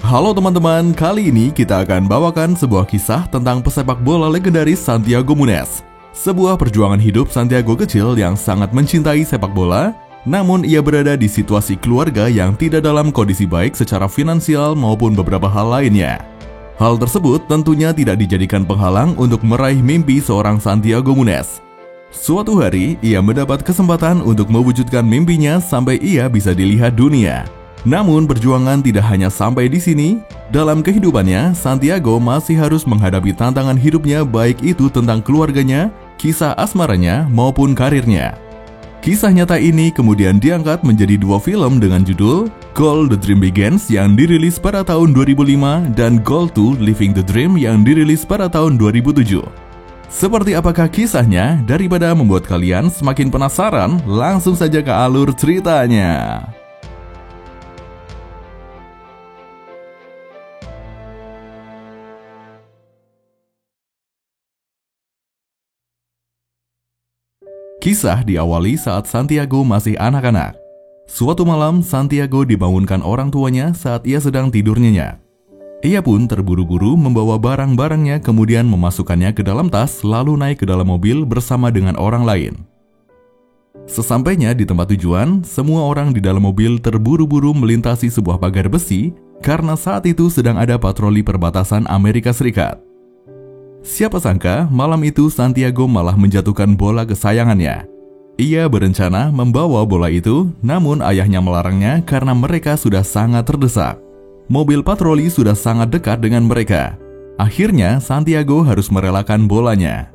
Halo teman-teman, kali ini kita akan bawakan sebuah kisah tentang pesepak bola legendaris Santiago Munez. Sebuah perjuangan hidup Santiago kecil yang sangat mencintai sepak bola, namun ia berada di situasi keluarga yang tidak dalam kondisi baik secara finansial maupun beberapa hal lainnya. Hal tersebut tentunya tidak dijadikan penghalang untuk meraih mimpi seorang Santiago Munez. Suatu hari, ia mendapat kesempatan untuk mewujudkan mimpinya sampai ia bisa dilihat dunia. Namun perjuangan tidak hanya sampai di sini. Dalam kehidupannya, Santiago masih harus menghadapi tantangan hidupnya, baik itu tentang keluarganya, kisah asmaranya, maupun karirnya. Kisah nyata ini kemudian diangkat menjadi dua film dengan judul Goal: The Dream Begins yang dirilis pada tahun 2005 dan Goal 2: Living the Dream yang dirilis pada tahun 2007. Seperti apakah kisahnya? Daripada membuat kalian semakin penasaran, langsung saja ke alur ceritanya. Kisah diawali saat Santiago masih anak-anak. Suatu malam, Santiago dibangunkan orang tuanya saat ia sedang tidur nyenyak. Ia pun terburu-buru membawa barang-barangnya, kemudian memasukkannya ke dalam tas, lalu naik ke dalam mobil bersama dengan orang lain. Sesampainya di tempat tujuan, semua orang di dalam mobil terburu-buru melintasi sebuah pagar besi karena saat itu sedang ada patroli perbatasan Amerika Serikat. Siapa sangka malam itu Santiago malah menjatuhkan bola kesayangannya. Ia berencana membawa bola itu, namun ayahnya melarangnya karena mereka sudah sangat terdesak. Mobil patroli sudah sangat dekat dengan mereka. Akhirnya Santiago harus merelakan bolanya.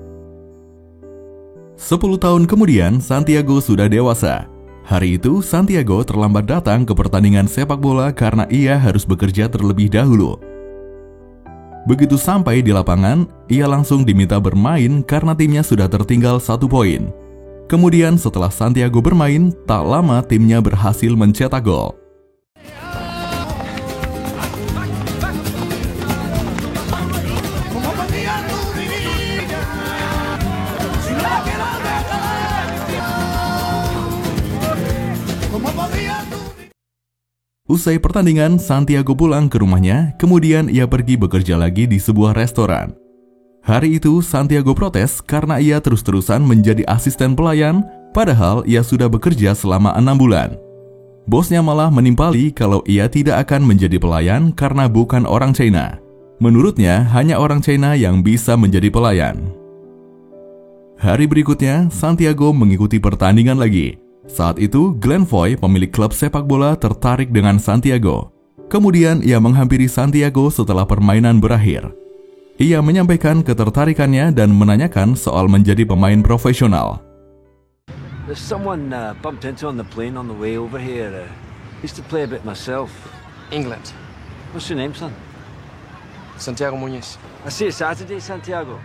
10 tahun kemudian Santiago sudah dewasa. Hari itu Santiago terlambat datang ke pertandingan sepak bola karena ia harus bekerja terlebih dahulu. Begitu sampai di lapangan, ia langsung diminta bermain karena timnya sudah tertinggal 1 poin. Kemudian setelah Santiago bermain, tak lama timnya berhasil mencetak gol. Usai pertandingan, Santiago pulang ke rumahnya, kemudian ia pergi bekerja lagi di sebuah restoran. Hari itu, Santiago protes karena ia terus-terusan menjadi asisten pelayan, padahal ia sudah bekerja selama 6 bulan. Bosnya malah menimpali kalau ia tidak akan menjadi pelayan karena bukan orang China. Menurutnya, hanya orang China yang bisa menjadi pelayan. Hari berikutnya, Santiago mengikuti pertandingan lagi. Saat itu, Glenn Foy, pemilik klub sepak bola, tertarik dengan Santiago. Kemudian ia menghampiri Santiago setelah permainan berakhir. Ia menyampaikan ketertarikannya dan menanyakan soal menjadi pemain profesional. There's someone bumped into on the plane on the way over here. Used to play a bit myself. England. What's your name, son? Santiago Munez. I see you Saturday, Santiago.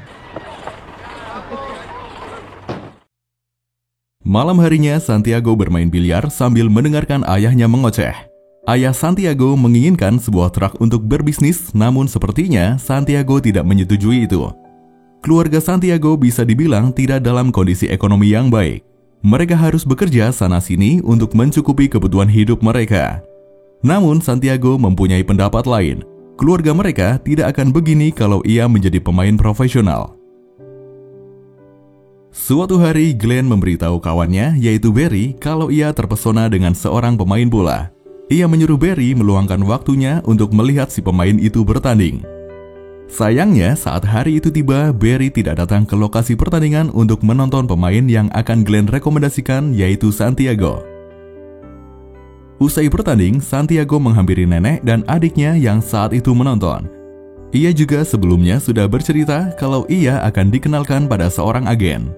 Malam harinya, Santiago bermain biliar sambil mendengarkan ayahnya mengoceh. Ayah Santiago menginginkan sebuah truk untuk berbisnis, namun sepertinya Santiago tidak menyetujui itu. Keluarga Santiago bisa dibilang tidak dalam kondisi ekonomi yang baik. Mereka harus bekerja sana-sini untuk mencukupi kebutuhan hidup mereka. Namun Santiago mempunyai pendapat lain. Keluarga mereka tidak akan begini kalau ia menjadi pemain profesional. Suatu hari, Glenn memberitahu kawannya, yaitu Barry, kalau ia terpesona dengan seorang pemain bola. Ia menyuruh Barry meluangkan waktunya untuk melihat si pemain itu bertanding. Sayangnya, saat hari itu tiba, Barry tidak datang ke lokasi pertandingan untuk menonton pemain yang akan Glenn rekomendasikan, yaitu Santiago. Usai bertanding, Santiago menghampiri nenek dan adiknya yang saat itu menonton. Ia juga sebelumnya sudah bercerita kalau ia akan dikenalkan pada seorang agen.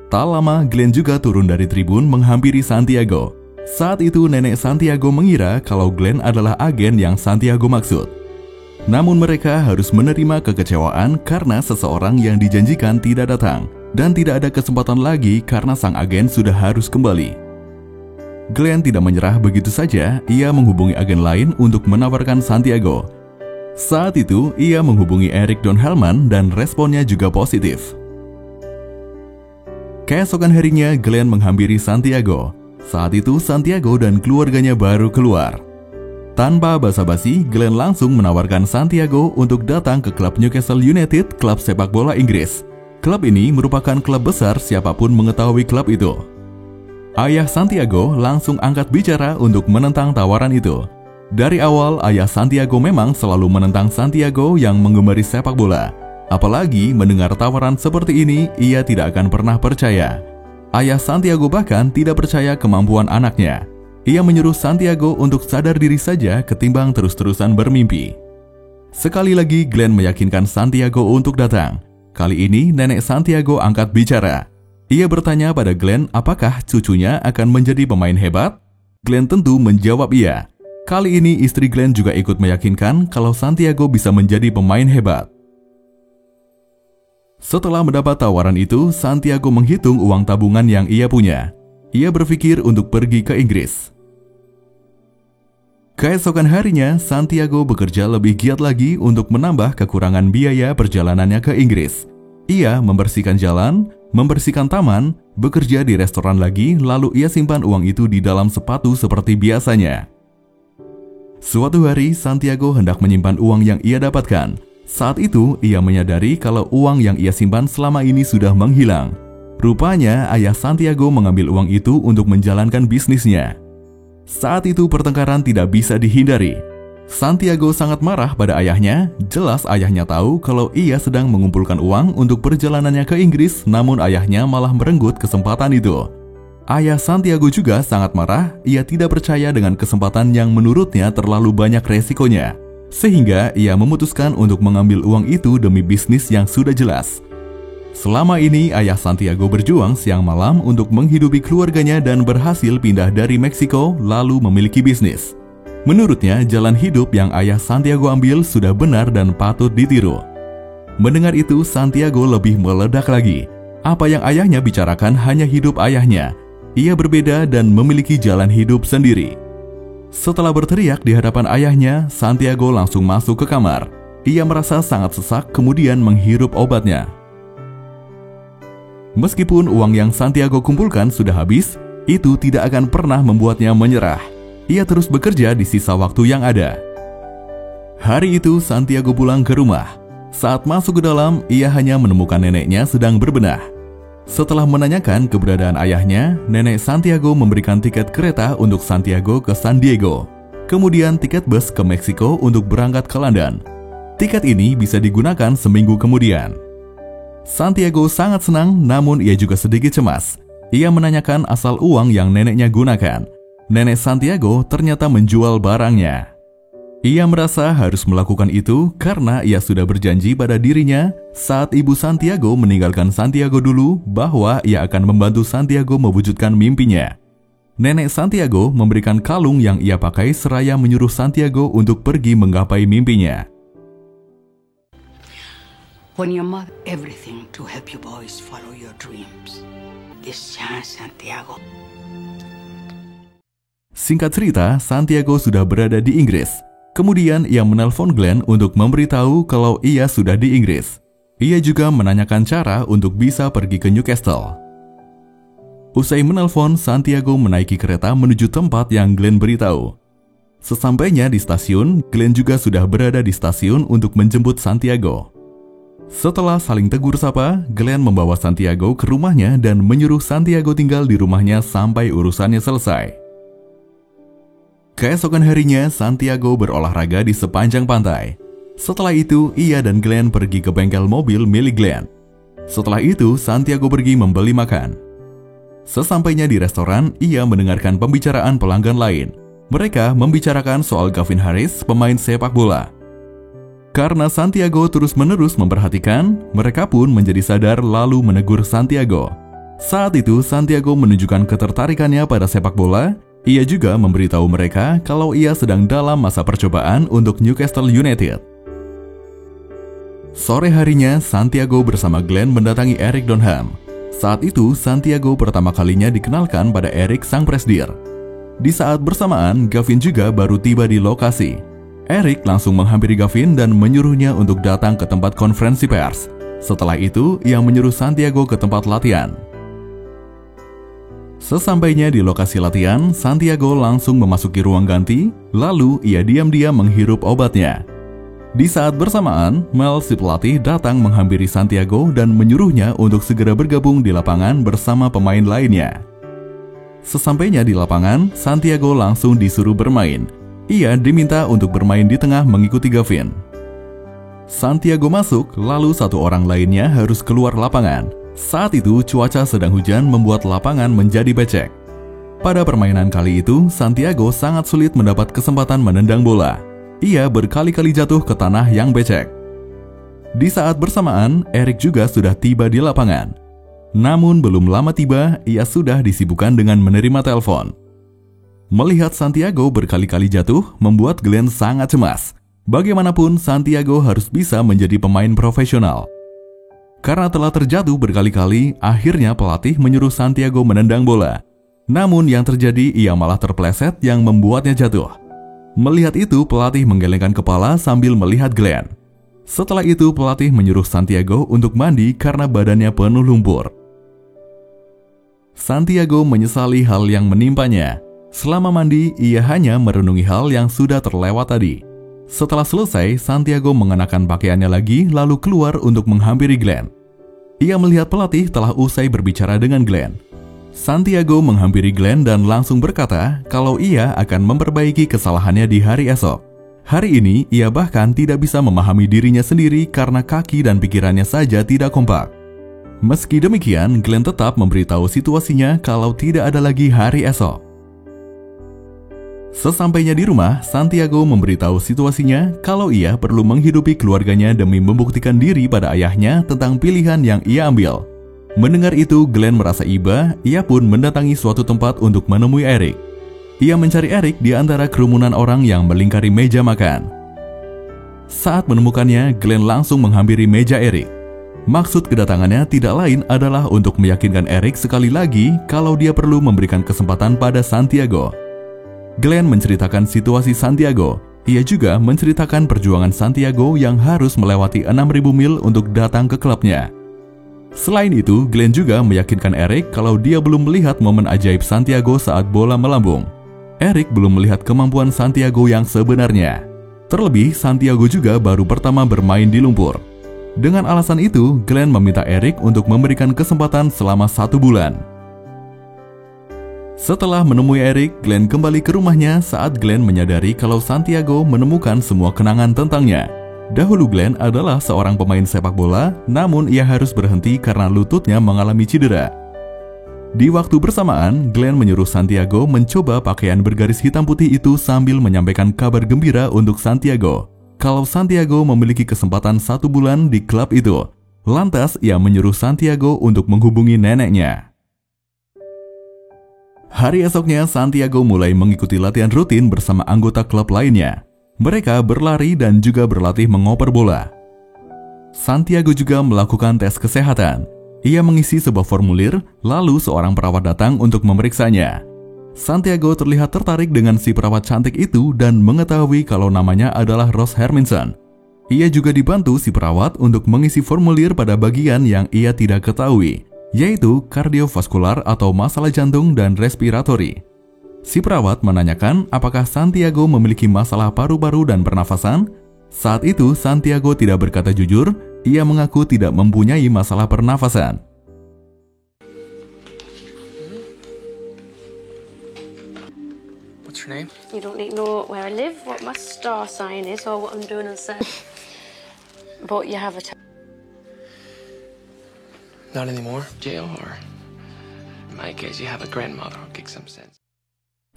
Tak lama, Glenn juga turun dari tribun menghampiri Santiago. Saat itu nenek Santiago mengira kalau Glenn adalah agen yang Santiago maksud. Namun mereka harus menerima kekecewaan karena seseorang yang dijanjikan tidak datang, dan tidak ada kesempatan lagi karena sang agen sudah harus kembali. Glenn tidak menyerah begitu saja, ia menghubungi agen lain untuk menawarkan Santiago. Saat itu, ia menghubungi Erik Don Helman dan responnya juga positif. Keesokan harinya, Glenn menghampiri Santiago. Saat itu, Santiago dan keluarganya baru keluar. Tanpa basa-basi, Glenn langsung menawarkan Santiago untuk datang ke klub Newcastle United, klub sepak bola Inggris. Klub ini merupakan klub besar siapapun mengetahui klub itu. Ayah Santiago langsung angkat bicara untuk menentang tawaran itu. Dari awal, ayah Santiago memang selalu menentang Santiago yang menggemari sepak bola. Apalagi mendengar tawaran seperti ini, ia tidak akan pernah percaya. Ayah Santiago bahkan tidak percaya kemampuan anaknya. Ia menyuruh Santiago untuk sadar diri saja ketimbang terus-terusan bermimpi. Sekali lagi Glenn meyakinkan Santiago untuk datang. Kali ini nenek Santiago angkat bicara. Ia bertanya pada Glenn apakah cucunya akan menjadi pemain hebat? Glenn tentu menjawab iya. Kali ini istri Glenn juga ikut meyakinkan kalau Santiago bisa menjadi pemain hebat. Setelah mendapat tawaran itu, Santiago menghitung uang tabungan yang ia punya. Ia berpikir untuk pergi ke Inggris. Keesokan harinya, Santiago bekerja lebih giat lagi untuk menambah kekurangan biaya perjalanannya ke Inggris. Ia membersihkan jalan, membersihkan taman, bekerja di restoran lagi, lalu ia simpan uang itu di dalam sepatu seperti biasanya. Suatu hari, Santiago hendak menyimpan uang yang ia dapatkan. Saat itu, ia menyadari kalau uang yang ia simpan selama ini sudah menghilang. Rupanya, ayah Santiago mengambil uang itu untuk menjalankan bisnisnya. Saat itu pertengkaran tidak bisa dihindari. Santiago sangat marah pada ayahnya. Jelas ayahnya tahu kalau ia sedang mengumpulkan uang untuk perjalanannya ke Inggris, namun ayahnya malah merenggut kesempatan itu. Ayah Santiago juga sangat marah. Ia tidak percaya dengan kesempatan yang menurutnya terlalu banyak resikonya. Sehingga ia memutuskan untuk mengambil uang itu demi bisnis yang sudah jelas. Selama ini ayah Santiago berjuang siang malam untuk menghidupi keluarganya dan berhasil pindah dari Meksiko lalu memiliki bisnis. Menurutnya jalan hidup yang ayah Santiago ambil sudah benar dan patut ditiru. Mendengar itu Santiago lebih meledak lagi. Apa yang ayahnya bicarakan hanya hidup ayahnya. Ia berbeda dan memiliki jalan hidup sendiri. Setelah berteriak di hadapan ayahnya, Santiago langsung masuk ke kamar. Ia merasa sangat sesak kemudian menghirup obatnya. Meskipun uang yang Santiago kumpulkan sudah habis, itu tidak akan pernah membuatnya menyerah. Ia terus bekerja di sisa waktu yang ada. Hari itu Santiago pulang ke rumah. Saat masuk ke dalam, ia hanya menemukan neneknya sedang berbenah. Setelah menanyakan keberadaan ayahnya, nenek Santiago memberikan tiket kereta untuk Santiago ke San Diego. Kemudian tiket bus ke Meksiko untuk berangkat ke London. Tiket ini bisa digunakan seminggu kemudian. Santiago sangat senang, namun ia juga sedikit cemas. Ia menanyakan asal uang yang neneknya gunakan. Nenek Santiago ternyata menjual barangnya. Ia merasa harus melakukan itu karena ia sudah berjanji pada dirinya saat ibu Santiago meninggalkan Santiago dulu bahwa ia akan membantu Santiago mewujudkan mimpinya. Nenek Santiago memberikan kalung yang ia pakai seraya menyuruh Santiago untuk pergi menggapai mimpinya. When your mother, everything to help you boys follow your dreams. This chance, Santiago. Singkat cerita, Santiago sudah berada di Inggris. Kemudian ia menelpon Glenn untuk memberitahu kalau ia sudah di Inggris. Ia juga menanyakan cara untuk bisa pergi ke Newcastle. Usai menelpon, Santiago menaiki kereta menuju tempat yang Glenn beritahu. Sesampainya di stasiun, Glenn juga sudah berada di stasiun untuk menjemput Santiago. Setelah saling tegur sapa, Glenn membawa Santiago ke rumahnya dan menyuruh Santiago tinggal di rumahnya sampai urusannya selesai. Keesokan harinya, Santiago berolahraga di sepanjang pantai. Setelah itu, ia dan Glenn pergi ke bengkel mobil milik Glenn. Setelah itu, Santiago pergi membeli makan. Sesampainya di restoran, ia mendengarkan pembicaraan pelanggan lain. Mereka membicarakan soal Gavin Harris, pemain sepak bola. Karena Santiago terus-menerus memperhatikan, mereka pun menjadi sadar lalu menegur Santiago. Saat itu, Santiago menunjukkan ketertarikannya pada sepak bola. Ia juga memberitahu mereka kalau ia sedang dalam masa percobaan untuk Newcastle United. Sore harinya, Santiago bersama Glenn mendatangi Eric Donham. Saat itu, Santiago pertama kalinya dikenalkan pada Eric sang presidir. Di saat bersamaan, Gavin juga baru tiba di lokasi. Eric langsung menghampiri Gavin dan menyuruhnya untuk datang ke tempat konferensi pers. Setelah itu, ia menyuruh Santiago ke tempat latihan. Sesampainya di lokasi latihan, Santiago langsung memasuki ruang ganti, lalu ia diam-diam menghirup obatnya. Di saat bersamaan, Mel si pelatih datang menghampiri Santiago dan menyuruhnya untuk segera bergabung di lapangan bersama pemain lainnya. Sesampainya di lapangan, Santiago langsung disuruh bermain. Ia diminta untuk bermain di tengah mengikuti Gavin. Santiago masuk, lalu satu orang lainnya harus keluar lapangan. Saat itu cuaca sedang hujan membuat lapangan menjadi becek. Pada permainan kali itu, Santiago sangat sulit mendapat kesempatan menendang bola. Ia berkali-kali jatuh ke tanah yang becek. Di saat bersamaan, Eric juga sudah tiba di lapangan. Namun belum lama tiba, ia sudah disibukkan dengan menerima telepon. Melihat Santiago berkali-kali jatuh, membuat Glenn sangat cemas. Bagaimanapun, Santiago harus bisa menjadi pemain profesional. Karena telah terjatuh berkali-kali, akhirnya pelatih menyuruh Santiago menendang bola. Namun yang terjadi, ia malah terpleset yang membuatnya jatuh. Melihat itu, pelatih menggelengkan kepala sambil melihat Glenn. Setelah itu, pelatih menyuruh Santiago untuk mandi karena badannya penuh lumpur. Santiago menyesali hal yang menimpanya. Selama mandi, ia hanya merenungi hal yang sudah terlewat tadi. Setelah selesai, Santiago mengenakan pakaiannya lagi lalu keluar untuk menghampiri Glenn. Ia melihat pelatih telah usai berbicara dengan Glenn. Santiago menghampiri Glenn dan langsung berkata kalau ia akan memperbaiki kesalahannya di hari esok. Hari ini, ia bahkan tidak bisa memahami dirinya sendiri karena kaki dan pikirannya saja tidak kompak. Meski demikian, Glenn tetap memberitahu situasinya kalau tidak ada lagi hari esok. Sesampainya di rumah, Santiago memberitahu situasinya kalau ia perlu menghidupi keluarganya demi membuktikan diri pada ayahnya tentang pilihan yang ia ambil. Mendengar itu, Glenn merasa iba, ia pun mendatangi suatu tempat untuk menemui Eric. Ia mencari Eric di antara kerumunan orang yang melingkari meja makan. Saat menemukannya, Glenn langsung menghampiri meja Eric. Maksud kedatangannya tidak lain adalah untuk meyakinkan Eric sekali lagi kalau dia perlu memberikan kesempatan pada Santiago. Glenn menceritakan situasi Santiago. Ia juga menceritakan perjuangan Santiago yang harus melewati 6.000 mil untuk datang ke klubnya. Selain itu, Glenn juga meyakinkan Eric kalau dia belum melihat momen ajaib Santiago saat bola melambung. Eric belum melihat kemampuan Santiago yang sebenarnya. Terlebih, Santiago juga baru pertama bermain di lumpur. Dengan alasan itu, Glenn meminta Eric untuk memberikan kesempatan selama 1 bulan. Setelah menemui Eric, Glenn kembali ke rumahnya saat Glenn menyadari kalau Santiago menemukan semua kenangan tentangnya. Dahulu Glenn adalah seorang pemain sepak bola, namun ia harus berhenti karena lututnya mengalami cedera. Di waktu bersamaan, Glenn menyuruh Santiago mencoba pakaian bergaris hitam putih itu sambil menyampaikan kabar gembira untuk Santiago. Kalau Santiago memiliki kesempatan 1 bulan di klub itu. Lantas ia menyuruh Santiago untuk menghubungi neneknya. Hari esoknya, Santiago mulai mengikuti latihan rutin bersama anggota klub lainnya. Mereka berlari dan juga berlatih mengoper bola. Santiago juga melakukan tes kesehatan. Ia mengisi sebuah formulir, lalu seorang perawat datang untuk memeriksanya. Santiago terlihat tertarik dengan si perawat cantik itu dan mengetahui kalau namanya adalah Rose Hermanson. Ia juga dibantu si perawat untuk mengisi formulir pada bagian yang ia tidak ketahui, yaitu kardiovaskular atau masalah jantung dan respiratori. Si perawat menanyakan apakah Santiago memiliki masalah paru-paru dan pernafasan. Saat itu Santiago tidak berkata jujur, ia mengaku tidak mempunyai masalah pernafasan. What's your name? You don't need to know where I live, what my star sign is, or what I'm doing on set. But you have a Not anymore. Jail or, in my case, you have a grandmother who'll kick some sense.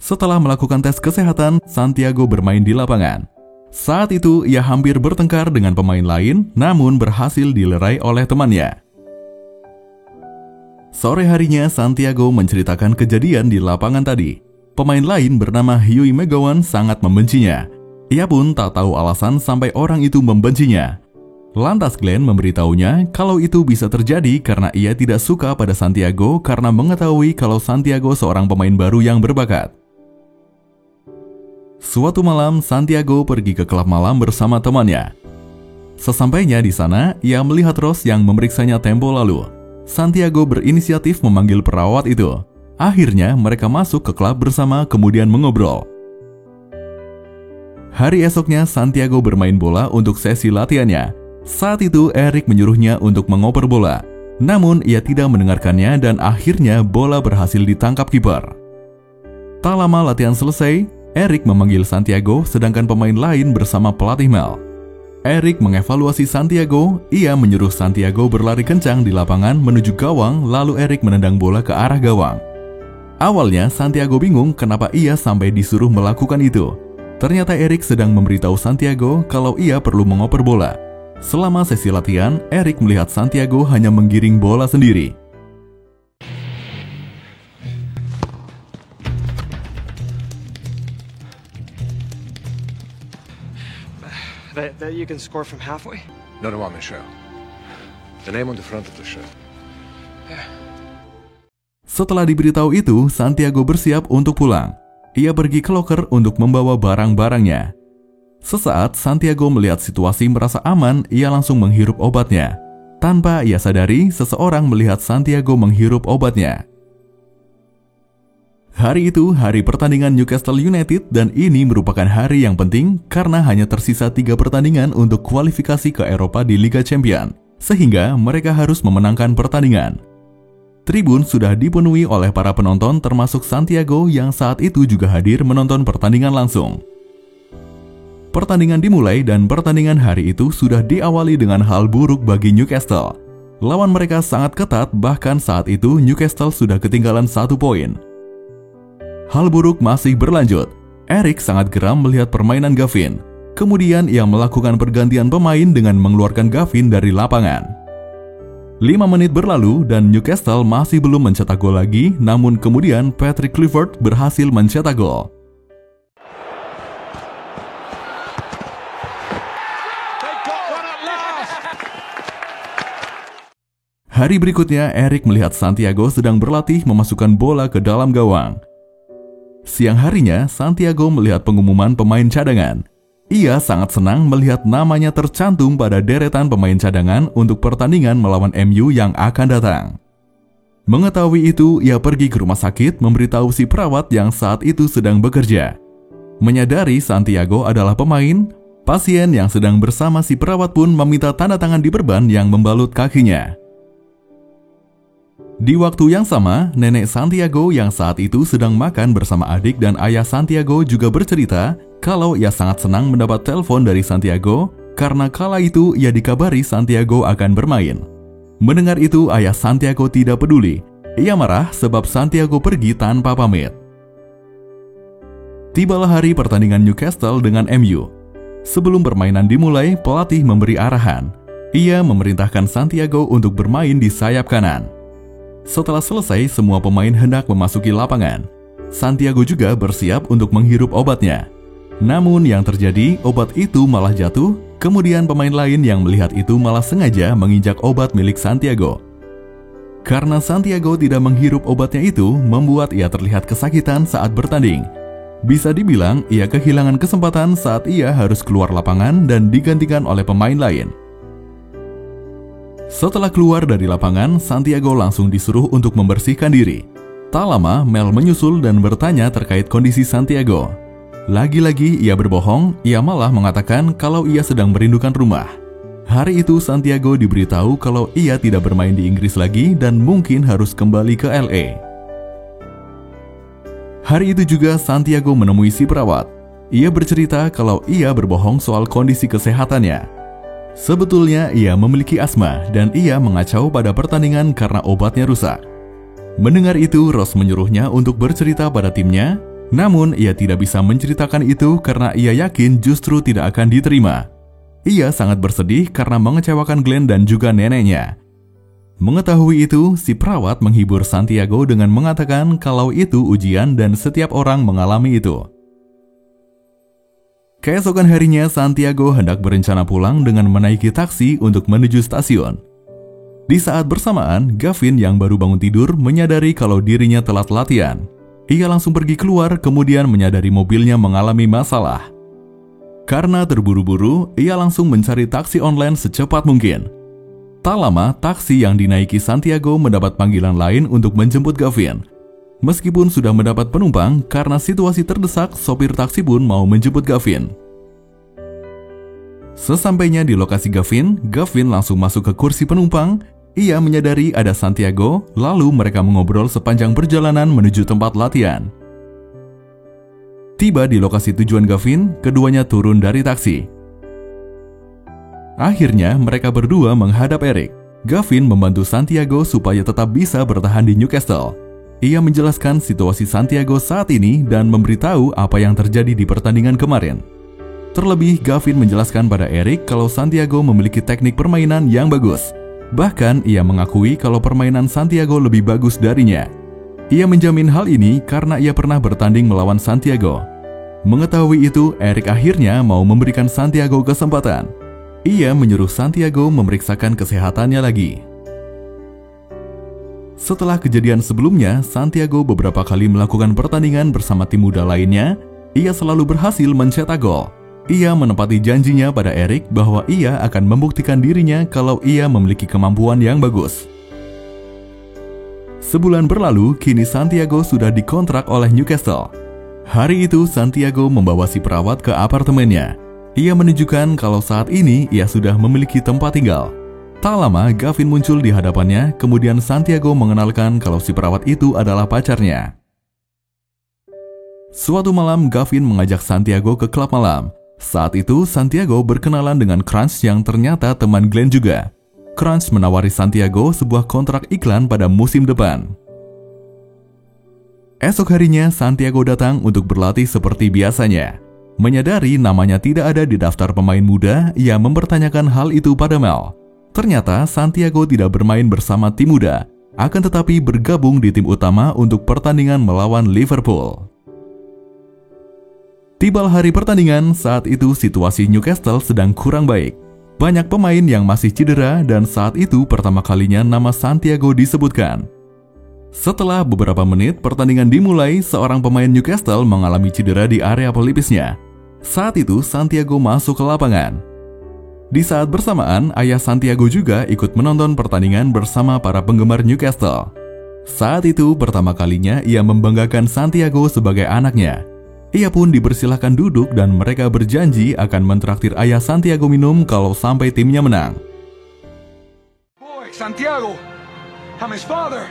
Setelah melakukan tes kesehatan, Santiago bermain di lapangan. Saat itu, ia hampir bertengkar dengan pemain lain, namun berhasil dilerai oleh temannya. Sore harinya, Santiago menceritakan kejadian di lapangan tadi. Pemain lain bernama Huey McGowan sangat membencinya. Ia pun tak tahu alasan sampai orang itu membencinya. Lantas Glenn memberitahunya kalau itu bisa terjadi karena ia tidak suka pada Santiago karena mengetahui kalau Santiago seorang pemain baru yang berbakat. Suatu malam, Santiago pergi ke klub malam bersama temannya. Sesampainya di sana, ia melihat Rose yang memeriksanya tempo lalu. Santiago berinisiatif memanggil perawat itu. Akhirnya mereka masuk ke klub bersama kemudian mengobrol. Hari esoknya Santiago bermain bola untuk sesi latihannya. Saat itu Eric menyuruhnya untuk mengoper bola. Namun ia tidak mendengarkannya dan akhirnya bola berhasil ditangkap kiper. Tak lama latihan selesai, Eric memanggil Santiago sedangkan pemain lain bersama pelatih Mel. Eric mengevaluasi Santiago, ia menyuruh Santiago berlari kencang di lapangan menuju gawang lalu Eric menendang bola ke arah gawang. Awalnya Santiago bingung kenapa ia sampai disuruh melakukan itu. Ternyata Eric sedang memberitahu Santiago kalau ia perlu mengoper bola. Selama sesi latihan, Eric melihat Santiago hanya menggiring bola sendiri. Bet you can score from halfway? No, Michel. The name on the front of the shirt. Setelah diberitahu itu, Santiago bersiap untuk pulang. Ia pergi ke loker untuk membawa barang-barangnya. Sesaat Santiago melihat situasi merasa aman, ia langsung menghirup obatnya. Tanpa ia sadari, seseorang melihat Santiago menghirup obatnya. Hari itu hari pertandingan Newcastle United dan ini merupakan hari yang penting karena hanya tersisa 3 pertandingan untuk kualifikasi ke Eropa di Liga Champions, sehingga mereka harus memenangkan pertandingan. Tribun sudah dipenuhi oleh para penonton termasuk Santiago yang saat itu juga hadir menonton pertandingan langsung. Pertandingan dimulai dan pertandingan hari itu sudah diawali dengan hal buruk bagi Newcastle. Lawan mereka sangat ketat, bahkan saat itu Newcastle sudah ketinggalan 1 poin. Hal buruk masih berlanjut. Eric sangat geram melihat permainan Gavin. Kemudian ia melakukan pergantian pemain dengan mengeluarkan Gavin dari lapangan. 5 menit berlalu dan Newcastle masih belum mencetak gol lagi, namun kemudian Patrick Kluivert berhasil mencetak gol. Hari berikutnya, Eric melihat Santiago sedang berlatih memasukkan bola ke dalam gawang. Siang harinya, Santiago melihat pengumuman pemain cadangan. Ia sangat senang melihat namanya tercantum pada deretan pemain cadangan untuk pertandingan melawan MU yang akan datang. Mengetahui itu, ia pergi ke rumah sakit memberitahu si perawat yang saat itu sedang bekerja. Menyadari Santiago adalah pemain, pasien yang sedang bersama si perawat pun meminta tanda tangan di perban yang membalut kakinya. Di waktu yang sama, nenek Santiago yang saat itu sedang makan bersama adik dan ayah Santiago juga bercerita kalau ia sangat senang mendapat telepon dari Santiago karena kala itu ia dikabari Santiago akan bermain. Mendengar itu, ayah Santiago tidak peduli. Ia marah sebab Santiago pergi tanpa pamit. Tibalah hari pertandingan Newcastle dengan MU. Sebelum permainan dimulai, pelatih memberi arahan. Ia memerintahkan Santiago untuk bermain di sayap kanan. Setelah selesai, semua pemain hendak memasuki lapangan. Santiago juga bersiap untuk menghirup obatnya. Namun yang terjadi, obat itu malah jatuh, kemudian pemain lain yang melihat itu malah sengaja menginjak obat milik Santiago. Karena Santiago tidak menghirup obatnya itu, membuat ia terlihat kesakitan saat bertanding. Bisa dibilang, ia kehilangan kesempatan saat ia harus keluar lapangan dan digantikan oleh pemain lain. Setelah keluar dari lapangan, Santiago langsung disuruh untuk membersihkan diri. Tak lama, Mel menyusul dan bertanya terkait kondisi Santiago. Lagi-lagi ia berbohong, ia malah mengatakan kalau ia sedang merindukan rumah. Hari itu Santiago diberitahu kalau ia tidak bermain di Inggris lagi dan mungkin harus kembali ke LA. Hari itu juga Santiago menemui si perawat. Ia bercerita kalau ia berbohong soal kondisi kesehatannya. Sebetulnya ia memiliki asma dan ia mengacau pada pertandingan karena obatnya rusak. Mendengar itu, Ross menyuruhnya untuk bercerita pada timnya. Namun, ia tidak bisa menceritakan itu karena ia yakin justru tidak akan diterima. Ia sangat bersedih karena mengecewakan Glenn dan juga neneknya. Mengetahui itu, si perawat menghibur Santiago dengan mengatakan kalau itu ujian dan setiap orang mengalami itu. Keesokan harinya, Santiago hendak berencana pulang dengan menaiki taksi untuk menuju stasiun. Di saat bersamaan, Gavin yang baru bangun tidur menyadari kalau dirinya telat latihan. Ia langsung pergi keluar, kemudian menyadari mobilnya mengalami masalah. Karena terburu-buru, ia langsung mencari taksi online secepat mungkin. Tak lama, taksi yang dinaiki Santiago mendapat panggilan lain untuk menjemput Gavin. Meskipun sudah mendapat penumpang, karena situasi terdesak, sopir taksi pun mau menjemput Gavin. Sesampainya di lokasi Gavin langsung masuk ke kursi penumpang. Ia menyadari ada Santiago, lalu mereka mengobrol sepanjang perjalanan menuju tempat latihan. Tiba di lokasi tujuan Gavin, keduanya turun dari taksi. Akhirnya mereka berdua menghadap Eric. Gavin membantu Santiago supaya tetap bisa bertahan di Newcastle. Ia menjelaskan situasi Santiago saat ini dan memberitahu apa yang terjadi di pertandingan kemarin. Terlebih, Gavin menjelaskan pada Eric kalau Santiago memiliki teknik permainan yang bagus. Bahkan, ia mengakui kalau permainan Santiago lebih bagus darinya. Ia menjamin hal ini karena ia pernah bertanding melawan Santiago. Mengetahui itu, Eric akhirnya mau memberikan Santiago kesempatan. Ia menyuruh Santiago memeriksakan kesehatannya lagi. Setelah kejadian sebelumnya, Santiago beberapa kali melakukan pertandingan bersama tim muda lainnya. Ia selalu berhasil mencetak gol. Ia menepati janjinya pada Eric bahwa ia akan membuktikan dirinya kalau ia memiliki kemampuan yang bagus. Sebulan berlalu, kini Santiago sudah dikontrak oleh Newcastle. Hari itu, Santiago membawa si perawat ke apartemennya. Ia menunjukkan kalau saat ini ia sudah memiliki tempat tinggal. Tak lama, Gavin muncul di hadapannya, kemudian Santiago mengenalkan kalau si perawat itu adalah pacarnya. Suatu malam, Gavin mengajak Santiago ke klub malam. Saat itu, Santiago berkenalan dengan Crunch yang ternyata teman Glenn juga. Crunch menawari Santiago sebuah kontrak iklan pada musim depan. Esok harinya, Santiago datang untuk berlatih seperti biasanya. Menyadari namanya tidak ada di daftar pemain muda, ia mempertanyakan hal itu pada Mel. Ternyata Santiago tidak bermain bersama tim muda, akan tetapi bergabung di tim utama untuk pertandingan melawan Liverpool. Tiba hari pertandingan, saat itu situasi Newcastle sedang kurang baik. Banyak pemain yang masih cedera dan saat itu pertama kalinya nama Santiago disebutkan. Setelah beberapa menit pertandingan dimulai, seorang pemain Newcastle mengalami cedera di area pelipisnya. Saat itu Santiago masuk ke lapangan. Di saat bersamaan, ayah Santiago juga ikut menonton pertandingan bersama para penggemar Newcastle. Saat itu pertama kalinya ia membanggakan Santiago sebagai anaknya. Ia pun dipersilahkan duduk dan mereka berjanji akan mentraktir ayah Santiago minum kalau sampai timnya menang. Boy, Santiago, I'm his father.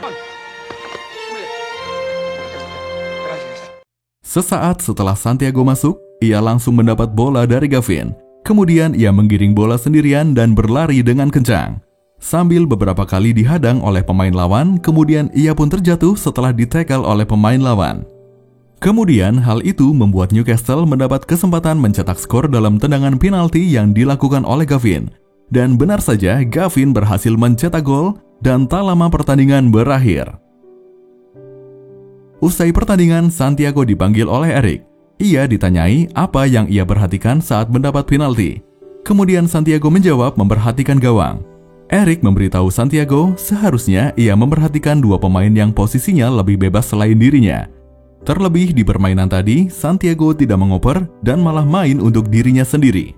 Sesaat setelah Santiago masuk, ia langsung mendapat bola dari Gavin. Kemudian ia menggiring bola sendirian dan berlari dengan kencang. Sambil beberapa kali dihadang oleh pemain lawan, kemudian ia pun terjatuh setelah ditackle oleh pemain lawan. Kemudian hal itu membuat Newcastle mendapat kesempatan mencetak skor dalam tendangan penalti yang dilakukan oleh Gavin. Dan benar saja, Gavin berhasil mencetak gol dan tak lama pertandingan berakhir. Usai pertandingan, Santiago dipanggil oleh Eric. Ia ditanyai apa yang ia perhatikan saat mendapat penalti. Kemudian Santiago menjawab memperhatikan gawang. Eric memberitahu Santiago seharusnya ia memperhatikan dua pemain yang posisinya lebih bebas selain dirinya. Terlebih di permainan tadi, Santiago tidak mengoper dan malah main untuk dirinya sendiri.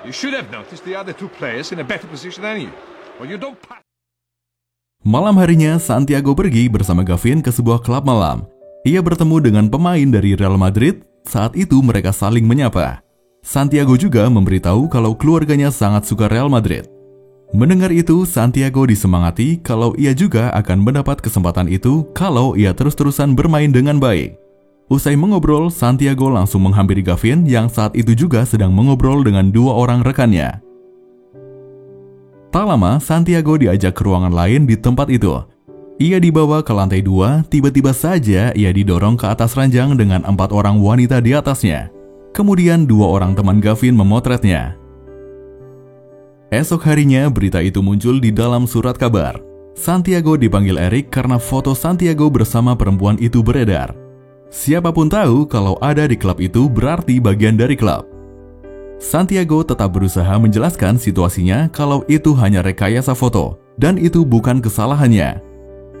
You should have noticed the other two players in a better position than you. Well, you don't pass. Malam harinya, Santiago pergi bersama Gavin ke sebuah klub malam. Ia bertemu dengan pemain dari Real Madrid. Saat itu mereka saling menyapa. Santiago juga memberitahu kalau keluarganya sangat suka Real Madrid. Mendengar itu, Santiago disemangati kalau ia juga akan mendapat kesempatan itu kalau ia terus-terusan bermain dengan baik. Usai mengobrol, Santiago langsung menghampiri Gavin yang saat itu juga sedang mengobrol dengan dua orang rekannya. Tak lama, Santiago diajak ke ruangan lain di tempat itu. Ia dibawa ke lantai 2, tiba-tiba saja ia didorong ke atas ranjang dengan 4 orang wanita di atasnya. Kemudian 2 orang teman Gavin memotretnya. Esok harinya, berita itu muncul di dalam surat kabar. Santiago dipanggil Eric karena foto Santiago bersama perempuan itu beredar. Siapapun tahu kalau ada di klub itu berarti bagian dari klub. Santiago tetap berusaha menjelaskan situasinya kalau itu hanya rekayasa foto dan itu bukan kesalahannya.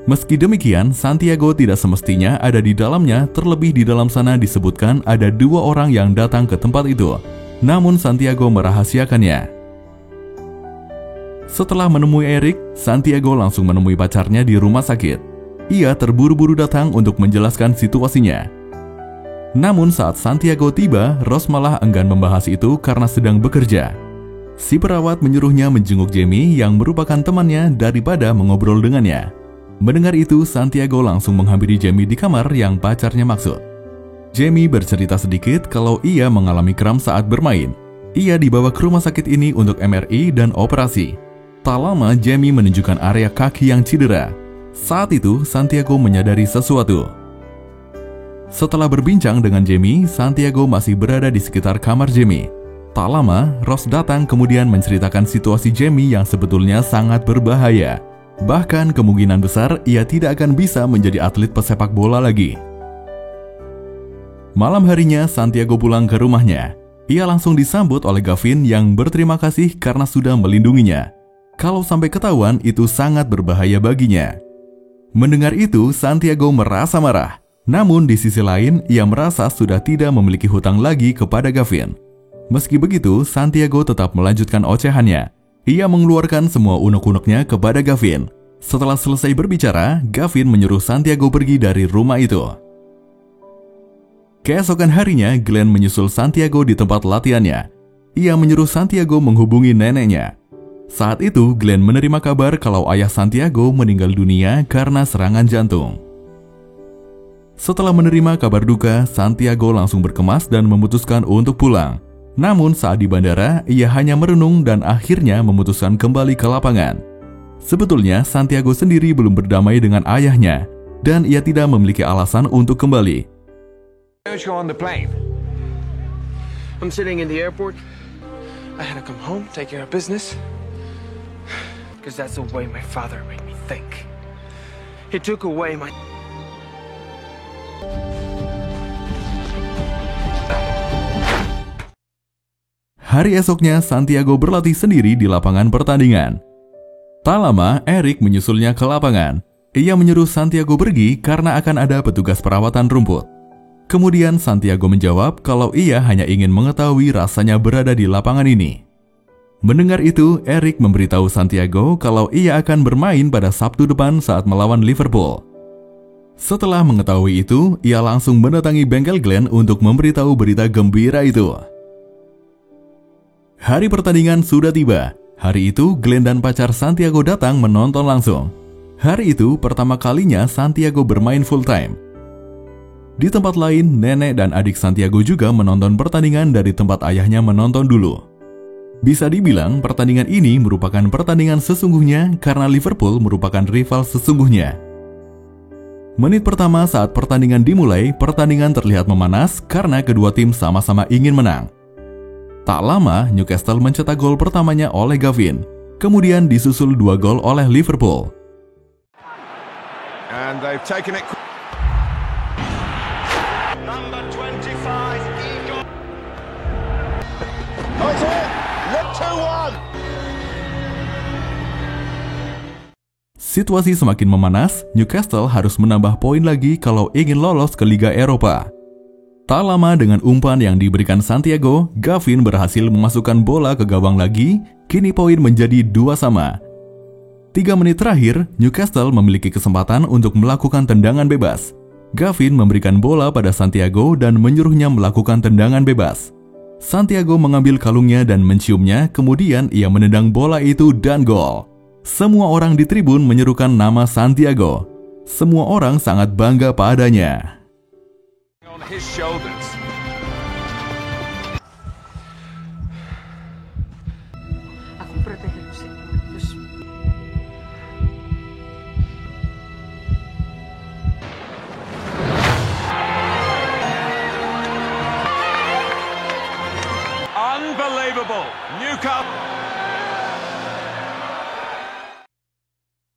Meski demikian, Santiago tidak semestinya ada di dalamnya, terlebih di dalam sana disebutkan ada 2 orang yang datang ke tempat itu. namun Santiago merahasiakannya. Setelah menemui Eric, Santiago langsung menemui pacarnya di rumah sakit. Ia terburu-buru datang untuk menjelaskan situasinya. Namun saat Santiago tiba, Rose malah enggan membahas itu karena sedang bekerja. Si perawat menyuruhnya menjenguk Jamie yang merupakan temannya daripada mengobrol dengannya. Mendengar itu, Santiago langsung menghampiri Jamie di kamar yang pacarnya maksud. Jamie bercerita sedikit kalau ia mengalami kram saat bermain. Ia dibawa ke rumah sakit ini untuk MRI dan operasi. Tak lama, Jamie menunjukkan area kaki yang cedera. Saat itu, Santiago menyadari sesuatu. Setelah berbincang dengan Jamie, Santiago masih berada di sekitar kamar Jamie. Tak lama, Rose datang kemudian menceritakan situasi Jamie yang sebetulnya sangat berbahaya. Bahkan kemungkinan besar ia tidak akan bisa menjadi atlet pesepak bola lagi. Malam harinya, Santiago pulang ke rumahnya. Ia langsung disambut oleh Gavin yang berterima kasih karena sudah melindunginya. Kalau sampai ketahuan, itu sangat berbahaya baginya. Mendengar itu, Santiago merasa marah. Namun di sisi lain, ia merasa sudah tidak memiliki hutang lagi kepada Gavin. Meski begitu, Santiago tetap melanjutkan ocehannya. Ia mengeluarkan semua unek-uneknya kepada Gavin. Setelah selesai berbicara, Gavin menyuruh Santiago pergi dari rumah itu. Keesokan harinya, Glenn menyusul Santiago di tempat latihannya. Ia menyuruh Santiago menghubungi neneknya. Saat itu, Glenn menerima kabar kalau ayah Santiago meninggal dunia karena serangan jantung. Setelah menerima kabar duka, Santiago langsung berkemas dan memutuskan untuk pulang. Namun saat di bandara, ia hanya merenung dan akhirnya memutuskan kembali ke lapangan. Sebetulnya, Santiago sendiri belum berdamai dengan ayahnya, dan ia tidak memiliki alasan untuk kembali. Don't you on the plane? I'm sitting in the airport. I had to come home, take care of business. Because that's the way my father made me think. He took away my... Hari esoknya, Santiago berlatih sendiri di lapangan pertandingan. Tak lama, Eric menyusulnya ke lapangan. Ia menyuruh Santiago pergi karena akan ada petugas perawatan rumput. Kemudian Santiago menjawab kalau ia hanya ingin mengetahui rasanya berada di lapangan ini. Mendengar itu, Eric memberitahu Santiago kalau ia akan bermain pada Sabtu depan saat melawan Liverpool. Setelah mengetahui itu, ia langsung mendatangi bengkel Glenn untuk memberitahu berita gembira itu. Hari pertandingan sudah tiba. Hari itu, Glenn dan pacar Santiago datang menonton langsung. Hari itu, pertama kalinya Santiago bermain full time. Di tempat lain, nenek dan adik Santiago juga menonton pertandingan dari tempat ayahnya menonton dulu. Bisa dibilang, pertandingan ini merupakan pertandingan sesungguhnya karena Liverpool merupakan rival sesungguhnya. Menit pertama saat pertandingan dimulai, pertandingan terlihat memanas karena kedua tim sama-sama ingin menang. Tak lama, Newcastle mencetak gol pertamanya oleh Gavin. Kemudian disusul 2 gol oleh Liverpool. And they've taken it. Number 25, Igor. Oh, it's in! Look 2-1! Situasi semakin memanas, Newcastle harus menambah poin lagi kalau ingin lolos ke Liga Eropa. Tak lama dengan umpan yang diberikan Santiago, Gavin berhasil memasukkan bola ke gawang lagi, kini poin menjadi 2-2. 3 menit terakhir, Newcastle memiliki kesempatan untuk melakukan tendangan bebas. Gavin memberikan bola pada Santiago dan menyuruhnya melakukan tendangan bebas. Santiago mengambil kalungnya dan menciumnya, kemudian ia menendang bola itu dan gol. Semua orang di tribun menyerukan nama Santiago. Semua orang sangat bangga padanya. On his shoulders. Aku protegermu, Señor. Dios mío. Unbelievable! Newcastle.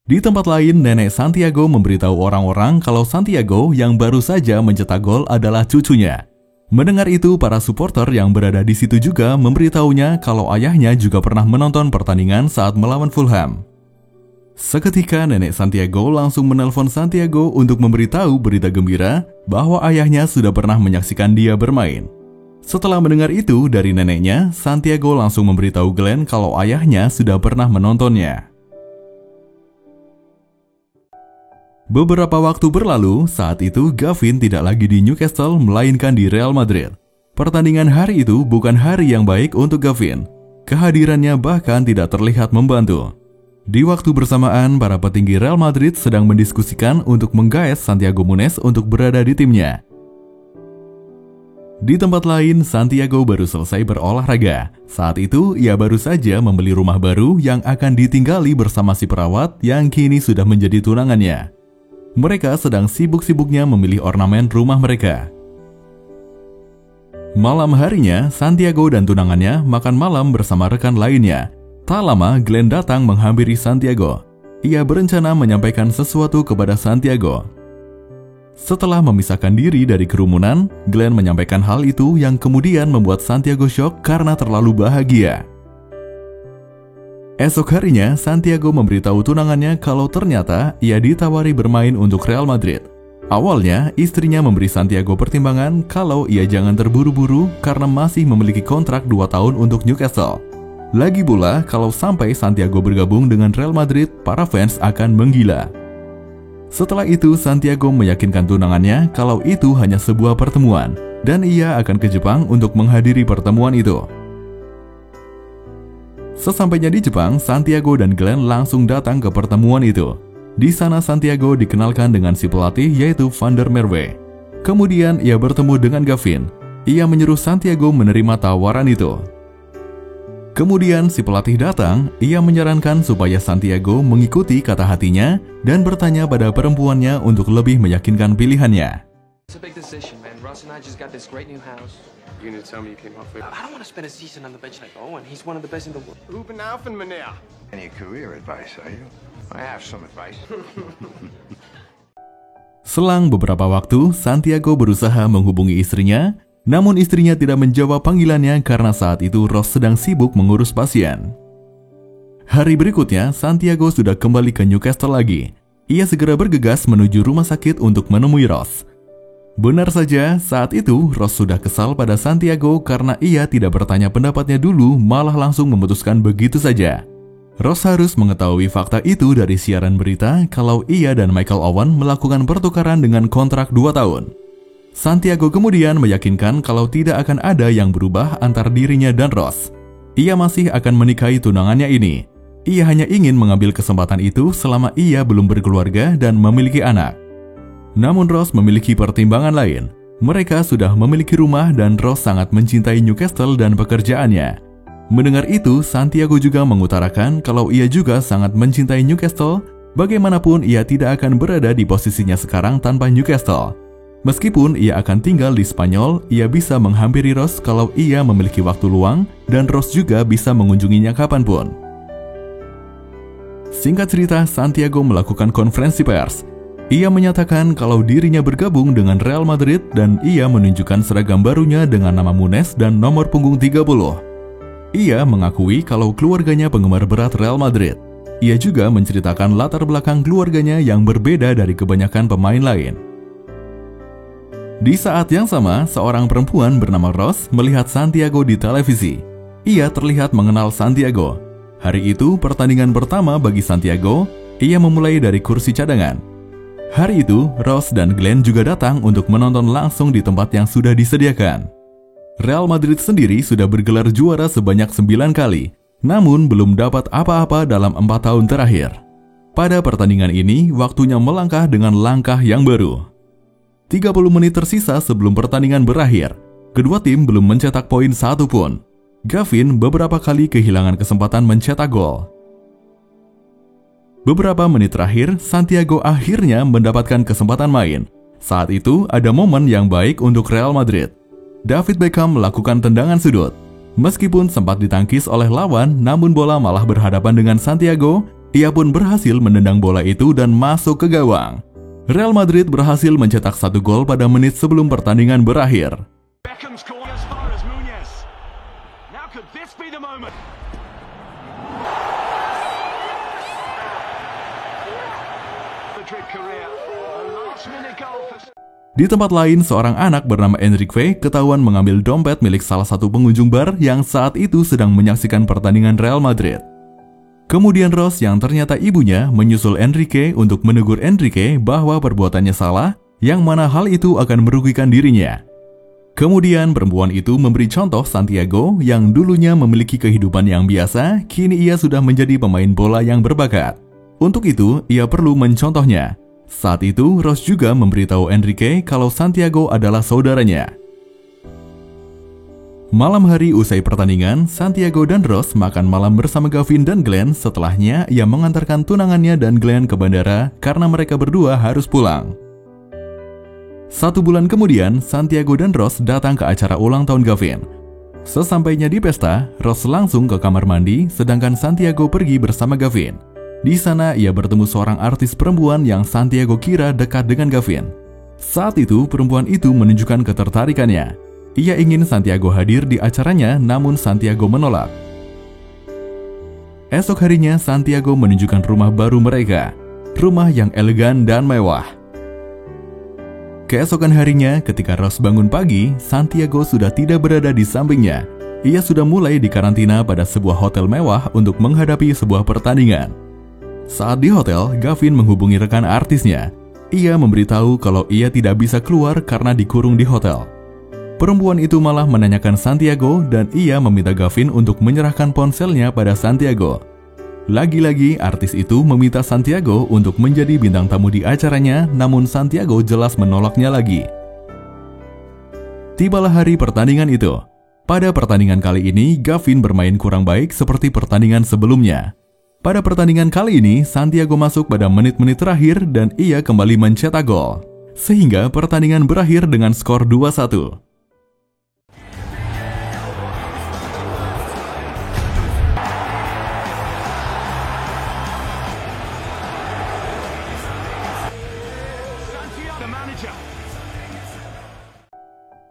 Di tempat lain, nenek Santiago memberitahu orang-orang kalau Santiago yang baru saja mencetak gol adalah cucunya. Mendengar itu, para supporter yang berada di situ juga memberitahunya kalau ayahnya juga pernah menonton pertandingan saat melawan Fulham. Seketika, nenek Santiago langsung menelpon Santiago untuk memberitahu berita gembira bahwa ayahnya sudah pernah menyaksikan dia bermain. Setelah mendengar itu dari neneknya, Santiago langsung memberitahu Glenn kalau ayahnya sudah pernah menontonnya. Beberapa waktu berlalu, saat itu Gavin tidak lagi di Newcastle melainkan di Real Madrid. Pertandingan hari itu bukan hari yang baik untuk Gavin. Kehadirannya bahkan tidak terlihat membantu. Di waktu bersamaan, para petinggi Real Madrid sedang mendiskusikan untuk menggaet Santiago Munez untuk berada di timnya. Di tempat lain, Santiago baru selesai berolahraga. Saat itu, ia baru saja membeli rumah baru yang akan ditinggali bersama si perawat yang kini sudah menjadi tunangannya. Mereka sedang sibuk-sibuknya memilih ornamen rumah mereka. Malam harinya, Santiago dan tunangannya makan malam bersama rekan lainnya. Tak lama, Glenn datang menghampiri Santiago. Ia berencana menyampaikan sesuatu kepada Santiago. Setelah memisahkan diri dari kerumunan, Glenn menyampaikan hal itu yang kemudian membuat Santiago shock karena terlalu bahagia. Esok harinya, Santiago memberitahu tunangannya kalau ternyata ia ditawari bermain untuk Real Madrid. Awalnya, istrinya memberi Santiago pertimbangan kalau ia jangan terburu-buru karena masih memiliki kontrak 2 tahun untuk Newcastle. Lagi pula, kalau sampai Santiago bergabung dengan Real Madrid, para fans akan menggila. Setelah itu, Santiago meyakinkan tunangannya kalau itu hanya sebuah pertemuan dan ia akan ke Jepang untuk menghadiri pertemuan itu. Sesampainya di Jepang, Santiago dan Glenn langsung datang ke pertemuan itu. Di sana Santiago dikenalkan dengan si pelatih yaitu Van der Merwe. Kemudian ia bertemu dengan Gavin. Ia menyuruh Santiago menerima tawaran itu. Kemudian si pelatih datang, ia menyarankan supaya Santiago mengikuti kata hatinya dan bertanya pada perempuannya untuk lebih meyakinkan pilihannya. It's a big decision, man. Russ and I just got this great new house. You gonna tell me you came off with? I don't want to spend a season on the bench like Owen. He's one of the best in the world. Ruben Alphen, meneer. Any career advice, are you? I have some advice. Selang beberapa waktu, Santiago berusaha menghubungi istrinya, namun istrinya tidak menjawab panggilannya karena saat itu Ross sedang sibuk mengurus pasien. Hari berikutnya, Santiago sudah kembali ke Newcastle lagi. Ia segera bergegas menuju rumah sakit untuk menemui Ross. Benar saja, saat itu Ross sudah kesal pada Santiago karena ia tidak bertanya pendapatnya dulu, malah langsung memutuskan begitu saja. Ross harus mengetahui fakta itu dari siaran berita kalau ia dan Michael Owen melakukan pertukaran dengan kontrak 2 tahun. Santiago kemudian meyakinkan kalau tidak akan ada yang berubah antar dirinya dan Ross. Ia masih akan menikahi tunangannya ini. Ia hanya ingin mengambil kesempatan itu selama ia belum berkeluarga dan memiliki anak. Namun Ross memiliki pertimbangan lain. Mereka sudah memiliki rumah dan Ross sangat mencintai Newcastle dan pekerjaannya. Mendengar itu, Santiago juga mengutarakan kalau ia juga sangat mencintai Newcastle, bagaimanapun ia tidak akan berada di posisinya sekarang tanpa Newcastle. Meskipun ia akan tinggal di Spanyol, ia bisa menghampiri Ross kalau ia memiliki waktu luang, dan Ross juga bisa mengunjunginya kapanpun. Singkat cerita, Santiago melakukan konferensi pers. Ia menyatakan kalau dirinya bergabung dengan Real Madrid dan ia menunjukkan seragam barunya dengan nama Munez dan nomor punggung 30. Ia mengakui kalau keluarganya penggemar berat Real Madrid. Ia juga menceritakan latar belakang keluarganya yang berbeda dari kebanyakan pemain lain. Di saat yang sama, seorang perempuan bernama Ross melihat Santiago di televisi. Ia terlihat mengenal Santiago. Hari itu pertandingan pertama bagi Santiago. Ia memulai dari kursi cadangan. Hari itu, Ross dan Glenn juga datang untuk menonton langsung di tempat yang sudah disediakan. Real Madrid sendiri sudah bergelar juara sebanyak 9 kali, namun belum dapat apa-apa dalam 4 tahun terakhir. Pada pertandingan ini, waktunya melangkah dengan langkah yang baru. 30 menit tersisa sebelum pertandingan berakhir. Kedua tim belum mencetak poin satu pun. Gavin beberapa kali kehilangan kesempatan mencetak gol. Beberapa menit terakhir, Santiago akhirnya mendapatkan kesempatan main. Saat itu, ada momen yang baik untuk Real Madrid. David Beckham melakukan tendangan sudut. Meskipun sempat ditangkis oleh lawan, namun bola malah berhadapan dengan Santiago. Ia pun berhasil menendang bola itu dan masuk ke gawang. Real Madrid berhasil mencetak 1 gol pada menit sebelum pertandingan berakhir. Beckham's gone as far as Munez. Now could this be the moment? Madrid career, a last-minute goal for... Di tempat lain, seorang anak bernama Enrique ketahuan mengambil dompet milik salah satu pengunjung bar yang saat itu sedang menyaksikan pertandingan Real Madrid. Kemudian Rose yang ternyata ibunya menyusul Enrique untuk menegur Enrique bahwa perbuatannya salah, yang mana hal itu akan merugikan dirinya. Kemudian perempuan itu memberi contoh Santiago yang dulunya memiliki kehidupan yang biasa, kini ia sudah menjadi pemain bola yang berbakat. Untuk itu, ia perlu mencontohnya. Saat itu, Rose juga memberitahu Enrique kalau Santiago adalah saudaranya. Malam hari usai pertandingan, Santiago dan Rose makan malam bersama Gavin dan Glenn. Setelahnya, ia mengantarkan tunangannya dan Glenn ke bandara karena mereka berdua harus pulang. 1 bulan kemudian, Santiago dan Rose datang ke acara ulang tahun Gavin. Sesampainya di pesta, Rose langsung ke kamar mandi, sedangkan Santiago pergi bersama Gavin. Di sana, ia bertemu seorang artis perempuan yang Santiago kira dekat dengan Gavin. Saat itu, perempuan itu menunjukkan ketertarikannya. Ia ingin Santiago hadir di acaranya, namun Santiago menolak. Esok harinya, Santiago menunjukkan rumah baru mereka. Rumah yang elegan dan mewah. Keesokan harinya, ketika Rose bangun pagi, Santiago sudah tidak berada di sampingnya. Ia sudah mulai dikarantina pada sebuah hotel mewah untuk menghadapi sebuah pertandingan. Saat di hotel, Gavin menghubungi rekan artisnya. Ia memberitahu kalau ia tidak bisa keluar karena dikurung di hotel. Perempuan itu malah menanyakan Santiago dan ia meminta Gavin untuk menyerahkan ponselnya pada Santiago. Lagi-lagi artis itu meminta Santiago untuk menjadi bintang tamu di acaranya, namun Santiago jelas menolaknya lagi. Tibalah hari pertandingan itu. Pada pertandingan kali ini, Gavin bermain kurang baik seperti pertandingan sebelumnya. Pada pertandingan kali ini, Santiago masuk pada menit-menit terakhir dan ia kembali mencetak gol. Sehingga pertandingan berakhir dengan skor 2-1.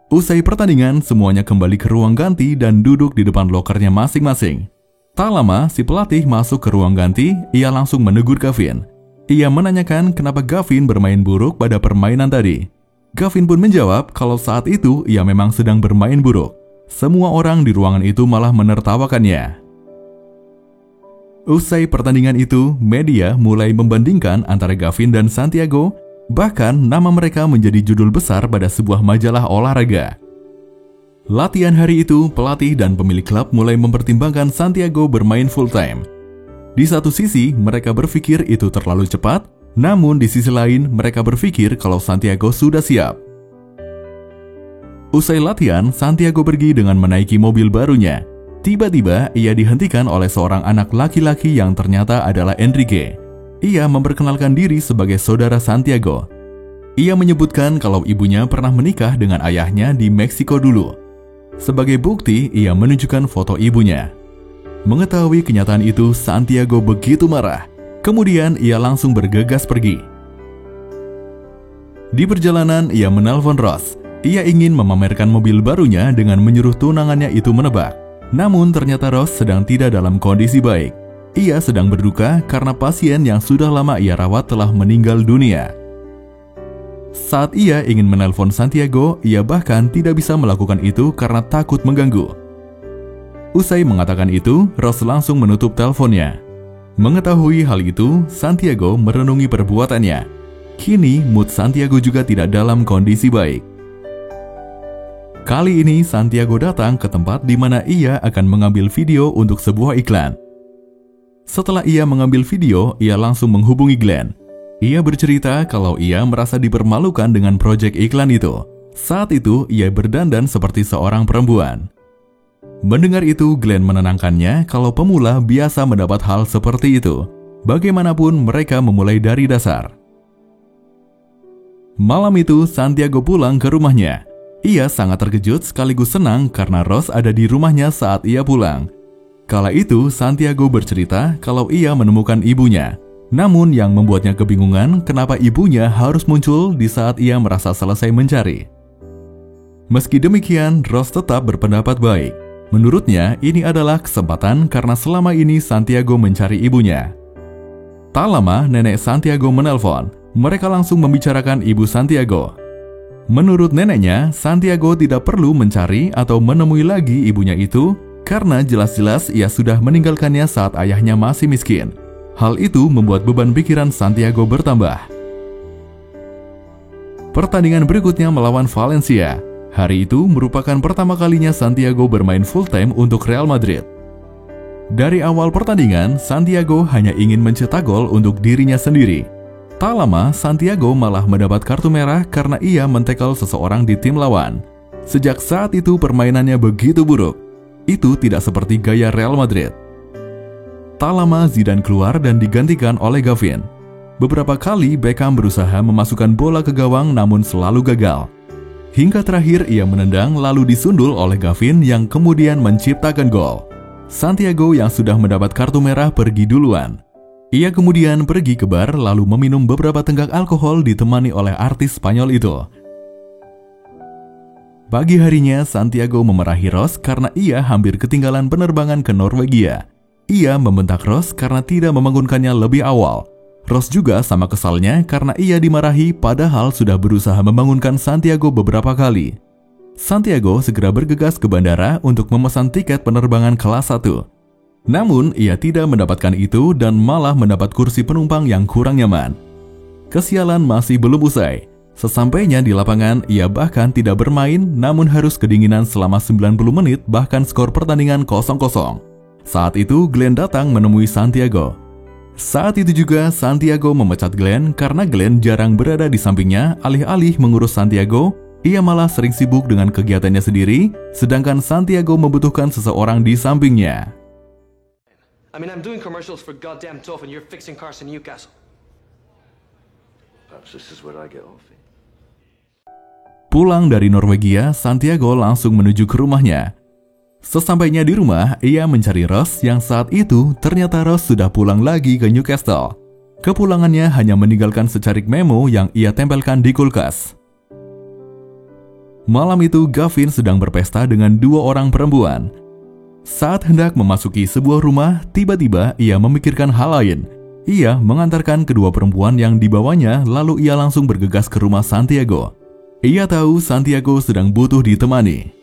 Usai pertandingan, semuanya kembali ke ruang ganti dan duduk di depan lokernya masing-masing. Tak lama, si pelatih masuk ke ruang ganti, ia langsung menegur Gavin. Ia menanyakan kenapa Gavin bermain buruk pada permainan tadi. Gavin pun menjawab kalau saat itu ia memang sedang bermain buruk. Semua orang di ruangan itu malah menertawakannya. Usai pertandingan itu, media mulai membandingkan antara Gavin dan Santiago. Bahkan nama mereka menjadi judul besar pada sebuah majalah olahraga. Latihan hari itu, pelatih dan pemilik klub mulai mempertimbangkan Santiago bermain full time. Di satu sisi, mereka berpikir itu terlalu cepat, namun di sisi lain, mereka berpikir kalau Santiago sudah siap. Usai latihan, Santiago pergi dengan menaiki mobil barunya. Tiba-tiba, ia dihentikan oleh seorang anak laki-laki yang ternyata adalah Enrique. Ia memperkenalkan diri sebagai saudara Santiago. Ia menyebutkan kalau ibunya pernah menikah dengan ayahnya di Meksiko dulu. Sebagai bukti, ia menunjukkan foto ibunya. Mengetahui kenyataan itu, Santiago begitu marah. Kemudian, ia langsung bergegas pergi. Di perjalanan, ia menelpon Rose. Ia ingin memamerkan mobil barunya dengan menyuruh tunangannya itu menebak. Namun, ternyata Rose sedang tidak dalam kondisi baik. Ia sedang berduka karena pasien yang sudah lama ia rawat telah meninggal dunia. Saat ia ingin menelpon Santiago, ia bahkan tidak bisa melakukan itu karena takut mengganggu. Usai mengatakan itu, Rose langsung menutup teleponnya. Mengetahui hal itu, Santiago merenungi perbuatannya. Kini, mood Santiago juga tidak dalam kondisi baik. Kali ini, Santiago datang ke tempat di mana ia akan mengambil video untuk sebuah iklan. Setelah ia mengambil video, ia langsung menghubungi Glenn. Ia bercerita kalau ia merasa dipermalukan dengan proyek iklan itu. Saat itu, ia berdandan seperti seorang perempuan. Mendengar itu, Glenn menenangkannya kalau pemula biasa mendapat hal seperti itu. Bagaimanapun, mereka memulai dari dasar. Malam itu, Santiago pulang ke rumahnya. Ia sangat terkejut sekaligus senang karena Rose ada di rumahnya saat ia pulang. Kala itu, Santiago bercerita kalau ia menemukan ibunya. Namun yang membuatnya kebingungan kenapa ibunya harus muncul di saat ia merasa selesai mencari. Meski demikian, Rose tetap berpendapat baik. Menurutnya, ini adalah kesempatan karena selama ini Santiago mencari ibunya. Tak lama, nenek Santiago menelpon. Mereka langsung membicarakan ibu Santiago. Menurut neneknya, Santiago tidak perlu mencari atau menemui lagi ibunya itu karena jelas-jelas ia sudah meninggalkannya saat ayahnya masih miskin. Hal itu membuat beban pikiran Santiago bertambah. Pertandingan berikutnya melawan Valencia. Hari itu merupakan pertama kalinya Santiago bermain full time untuk Real Madrid. Dari awal pertandingan, Santiago hanya ingin mencetak gol untuk dirinya sendiri. Tak lama, Santiago malah mendapat kartu merah karena ia mentekel seseorang di tim lawan. Sejak saat itu permainannya begitu buruk. Itu tidak seperti gaya Real Madrid. Tak lama Zidane keluar dan digantikan oleh Gavin. Beberapa kali Beckham berusaha memasukkan bola ke gawang namun selalu gagal. Hingga terakhir ia menendang lalu disundul oleh Gavin yang kemudian menciptakan gol. Santiago yang sudah mendapat kartu merah pergi duluan. Ia kemudian pergi ke bar lalu meminum beberapa tenggak alkohol ditemani oleh artis Spanyol itu. Pagi harinya Santiago memarahi Ross karena ia hampir ketinggalan penerbangan ke Norwegia. Ia membentak Ross karena tidak membangunkannya lebih awal. Ross juga sama kesalnya karena ia dimarahi padahal sudah berusaha membangunkan Santiago beberapa kali. Santiago segera bergegas ke bandara untuk memesan tiket penerbangan kelas 1. Namun, ia tidak mendapatkan itu dan malah mendapat kursi penumpang yang kurang nyaman. Kesialan masih belum usai. Sesampainya di lapangan, ia bahkan tidak bermain namun harus kedinginan selama 90 menit bahkan skor pertandingan 0-0. Saat itu, Glenn datang menemui Santiago. Saat itu juga, Santiago memecat Glenn karena Glenn jarang berada di sampingnya alih-alih mengurus Santiago. Ia malah sering sibuk dengan kegiatannya sendiri, sedangkan Santiago membutuhkan seseorang di sampingnya. I'm doing commercials for goddamn Tough and you're fixing cars in Newcastle. Perhaps this is where I get off. Pulang dari Norwegia, Santiago langsung menuju ke rumahnya. Sesampainya di rumah, ia mencari Ross yang saat itu ternyata Ross sudah pulang lagi ke Newcastle. Kepulangannya hanya meninggalkan secarik memo yang ia tempelkan di kulkas. Malam itu, Gavin sedang berpesta dengan 2 orang perempuan. Saat hendak memasuki sebuah rumah, tiba-tiba ia memikirkan hal lain. Ia mengantarkan kedua perempuan yang dibawanya, lalu ia langsung bergegas ke rumah Santiago. Ia tahu Santiago sedang butuh ditemani.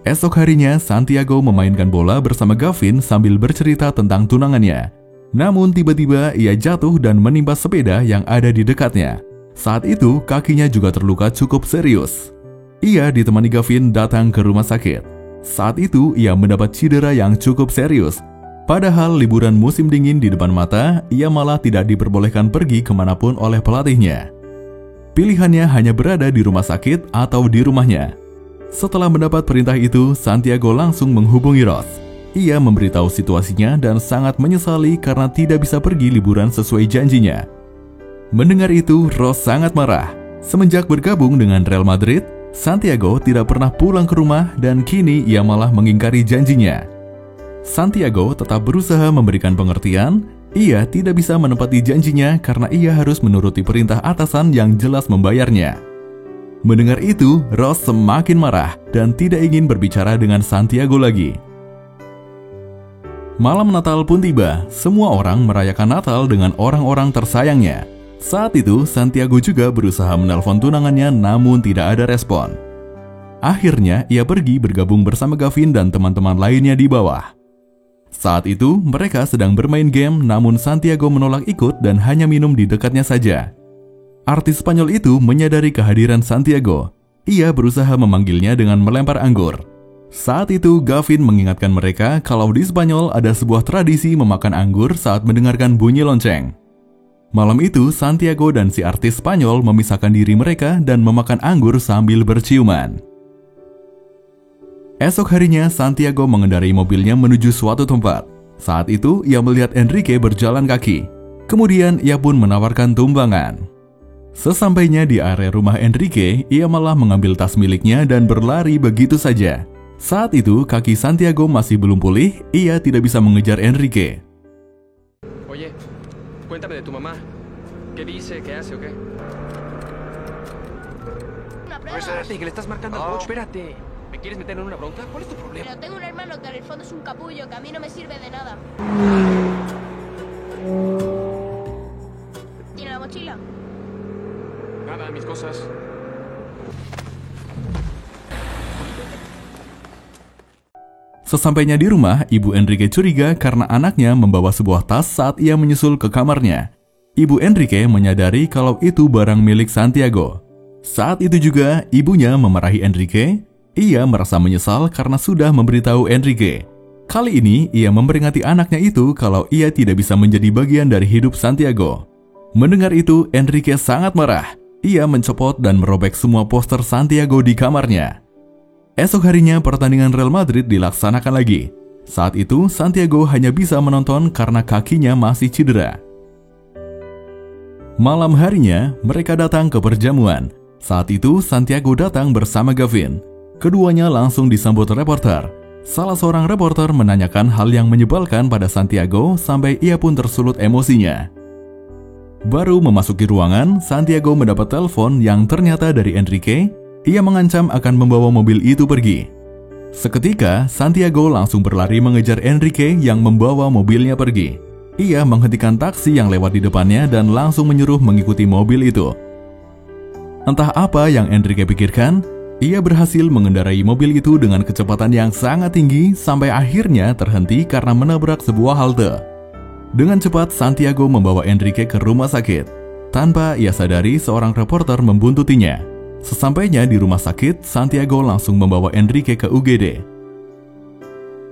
Esok harinya, Santiago memainkan bola bersama Gavin sambil bercerita tentang tunangannya. Namun tiba-tiba ia jatuh dan menimpa sepeda yang ada di dekatnya. Saat itu, kakinya juga terluka cukup serius. Ia ditemani Gavin datang ke rumah sakit. Saat itu, ia mendapat cedera yang cukup serius. Padahal liburan musim dingin di depan mata, ia malah tidak diperbolehkan pergi kemanapun oleh pelatihnya. Pilihannya hanya berada di rumah sakit atau di rumahnya. Setelah mendapat perintah itu, Santiago langsung menghubungi Ross. Ia memberitahu situasinya dan sangat menyesali karena tidak bisa pergi liburan sesuai janjinya. Mendengar itu, Ross sangat marah. Semenjak bergabung dengan Real Madrid, Santiago tidak pernah pulang ke rumah dan kini ia malah mengingkari janjinya. Santiago tetap berusaha memberikan pengertian. Ia tidak bisa menepati janjinya karena ia harus menuruti perintah atasan yang jelas membayarnya. Mendengar itu, Ross semakin marah dan tidak ingin berbicara dengan Santiago lagi. Malam Natal pun tiba. Semua orang merayakan Natal dengan orang-orang tersayangnya. Saat itu, Santiago juga berusaha menelpon tunangannya namun tidak ada respon. Akhirnya, ia pergi bergabung bersama Gavin dan teman-teman lainnya di bawah. Saat itu, mereka sedang bermain game namun Santiago menolak ikut dan hanya minum di dekatnya saja. Artis Spanyol itu menyadari kehadiran Santiago. Ia berusaha memanggilnya dengan melempar anggur. Saat itu, Gavin mengingatkan mereka kalau di Spanyol ada sebuah tradisi memakan anggur saat mendengarkan bunyi lonceng. Malam itu, Santiago dan si artis Spanyol memisahkan diri mereka dan memakan anggur sambil berciuman. Esok harinya, Santiago mengendarai mobilnya menuju suatu tempat. Saat itu, ia melihat Enrique berjalan kaki. Kemudian, ia pun menawarkan tumbangan. Sesampainya di area rumah Enrique, ia malah mengambil tas miliknya dan berlari begitu saja. Saat itu, kaki Santiago masih belum pulih, ia tidak bisa mengejar Enrique. Oye, cuéntame de tu mamá. ¿Qué dice? ¿Qué hace o qué? Una prueba. Espérate, que le estás marcando al coach. Espérate. ¿Me quieres meter en una bronca? ¿Cuál es tu problema? Pero tengo un hermano que en el fondo es un capullo, que a mí no me sirve de nada. ¿Tiene la mochila? Nada, mis cosas. Sesampainya di rumah, Ibu Enrique curiga karena anaknya membawa sebuah tas saat ia menyusul ke kamarnya. Ibu Enrique menyadari kalau itu barang milik Santiago. Saat itu juga, ibunya memarahi Enrique. Ia merasa menyesal karena sudah memberitahu Enrique. Kali ini, ia memperingati anaknya itu kalau ia tidak bisa menjadi bagian dari hidup Santiago. Mendengar itu, Enrique sangat marah. Ia mencopot dan merobek semua poster Santiago di kamarnya. Esok harinya pertandingan Real Madrid dilaksanakan lagi. Saat itu Santiago hanya bisa menonton karena kakinya masih cedera. Malam harinya mereka datang ke perjamuan. Saat itu Santiago datang bersama Gavin. Keduanya langsung disambut reporter. Salah seorang reporter menanyakan hal yang menyebalkan pada Santiago sampai ia pun tersulut emosinya. Baru memasuki ruangan, Santiago mendapat telepon yang ternyata dari Enrique. Ia mengancam akan membawa mobil itu pergi. Seketika, Santiago langsung berlari mengejar Enrique yang membawa mobilnya pergi. Ia menghentikan taksi yang lewat di depannya dan langsung menyuruh mengikuti mobil itu. Entah apa yang Enrique pikirkan, ia berhasil mengendarai mobil itu dengan kecepatan yang sangat tinggi sampai akhirnya terhenti karena menabrak sebuah halte. Dengan cepat, Santiago membawa Enrique ke rumah sakit. Tanpa ia sadari, seorang reporter membuntutinya. Sesampainya di rumah sakit, Santiago langsung membawa Enrique ke UGD.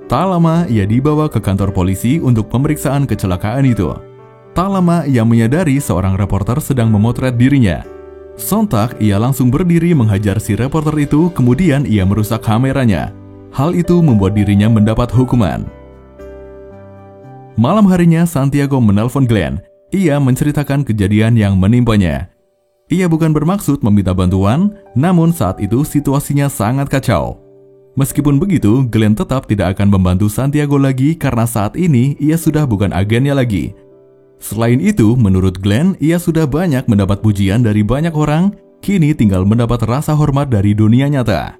Tak lama, ia dibawa ke kantor polisi untuk pemeriksaan kecelakaan itu. Tak lama, ia menyadari seorang reporter sedang memotret dirinya. Sontak, ia langsung berdiri menghajar si reporter itu, kemudian ia merusak kameranya. Hal itu membuat dirinya mendapat hukuman. Malam harinya, Santiago menelpon Glenn. Ia menceritakan kejadian yang menimpanya. Ia bukan bermaksud meminta bantuan, namun saat itu situasinya sangat kacau. Meskipun begitu, Glenn tetap tidak akan membantu Santiago lagi karena saat ini ia sudah bukan agennya lagi. Selain itu, menurut Glenn, ia sudah banyak mendapat pujian dari banyak orang, kini tinggal mendapat rasa hormat dari dunia nyata.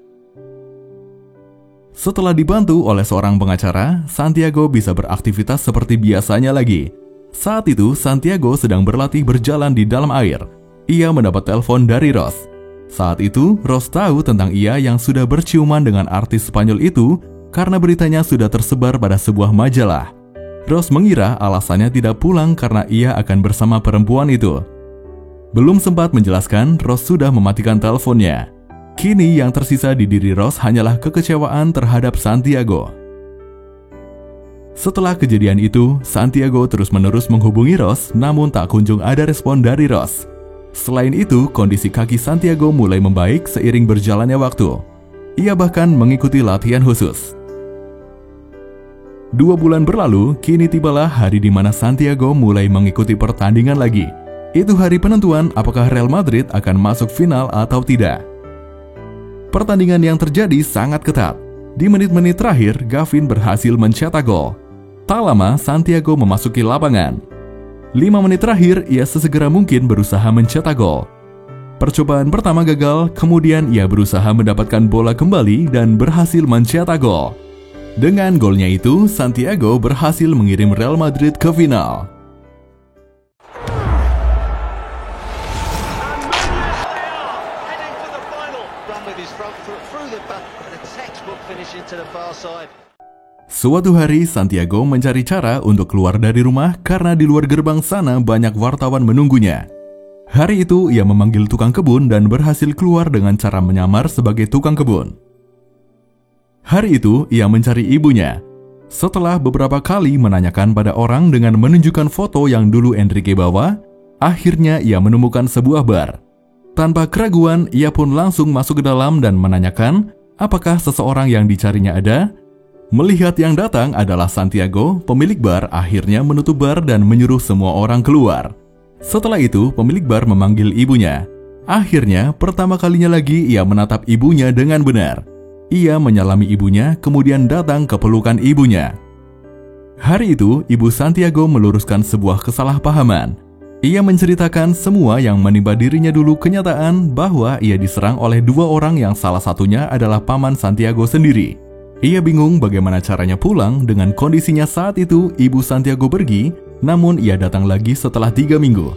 Setelah dibantu oleh seorang pengacara, Santiago bisa beraktivitas seperti biasanya lagi. Saat itu, Santiago sedang berlatih berjalan di dalam air. Ia mendapat telepon dari Ross. Saat itu, Ross tahu tentang ia yang sudah berciuman dengan artis Spanyol itu karena beritanya sudah tersebar pada sebuah majalah. Ross mengira alasannya tidak pulang karena ia akan bersama perempuan itu. Belum sempat menjelaskan, Ross sudah mematikan teleponnya. Kini yang tersisa di diri Ross hanyalah kekecewaan terhadap Santiago. Setelah kejadian itu, Santiago terus-menerus menghubungi Ross, namun tak kunjung ada respon dari Ross. Selain itu, kondisi kaki Santiago mulai membaik seiring berjalannya waktu. Ia bahkan mengikuti latihan khusus. 2 bulan berlalu, kini tibalah hari di mana Santiago mulai mengikuti pertandingan lagi. Itu hari penentuan apakah Real Madrid akan masuk final atau tidak. Pertandingan yang terjadi sangat ketat. Di menit-menit terakhir, Gavin berhasil mencetak gol. Tak lama, Santiago memasuki lapangan. 5 menit terakhir, ia sesegera mungkin berusaha mencetak gol. Percobaan pertama gagal, kemudian ia berusaha mendapatkan bola kembali dan berhasil mencetak gol. Dengan golnya itu, Santiago berhasil mengirim Real Madrid ke final. Suatu hari, Santiago mencari cara untuk keluar dari rumah karena di luar gerbang sana banyak wartawan menunggunya. Hari itu, ia memanggil tukang kebun dan berhasil keluar dengan cara menyamar sebagai tukang kebun. Hari itu, ia mencari ibunya. Setelah beberapa kali menanyakan pada orang dengan menunjukkan foto yang dulu Enrique bawa, akhirnya ia menemukan sebuah bar. Tanpa keraguan, ia pun langsung masuk ke dalam dan menanyakan apakah seseorang yang dicarinya ada. Melihat yang datang adalah Santiago, pemilik bar akhirnya menutup bar dan menyuruh semua orang keluar. Setelah itu, pemilik bar memanggil ibunya. Akhirnya, pertama kalinya lagi ia menatap ibunya dengan benar. Ia menyalami ibunya, kemudian datang ke pelukan ibunya. Hari itu, ibu Santiago meluruskan sebuah kesalahpahaman. Ia menceritakan semua yang menimpa dirinya dulu kenyataan bahwa ia diserang oleh 2 orang yang salah satunya adalah paman Santiago sendiri. Ia bingung bagaimana caranya pulang dengan kondisinya saat itu ibu Santiago pergi, namun ia datang lagi setelah 3 minggu.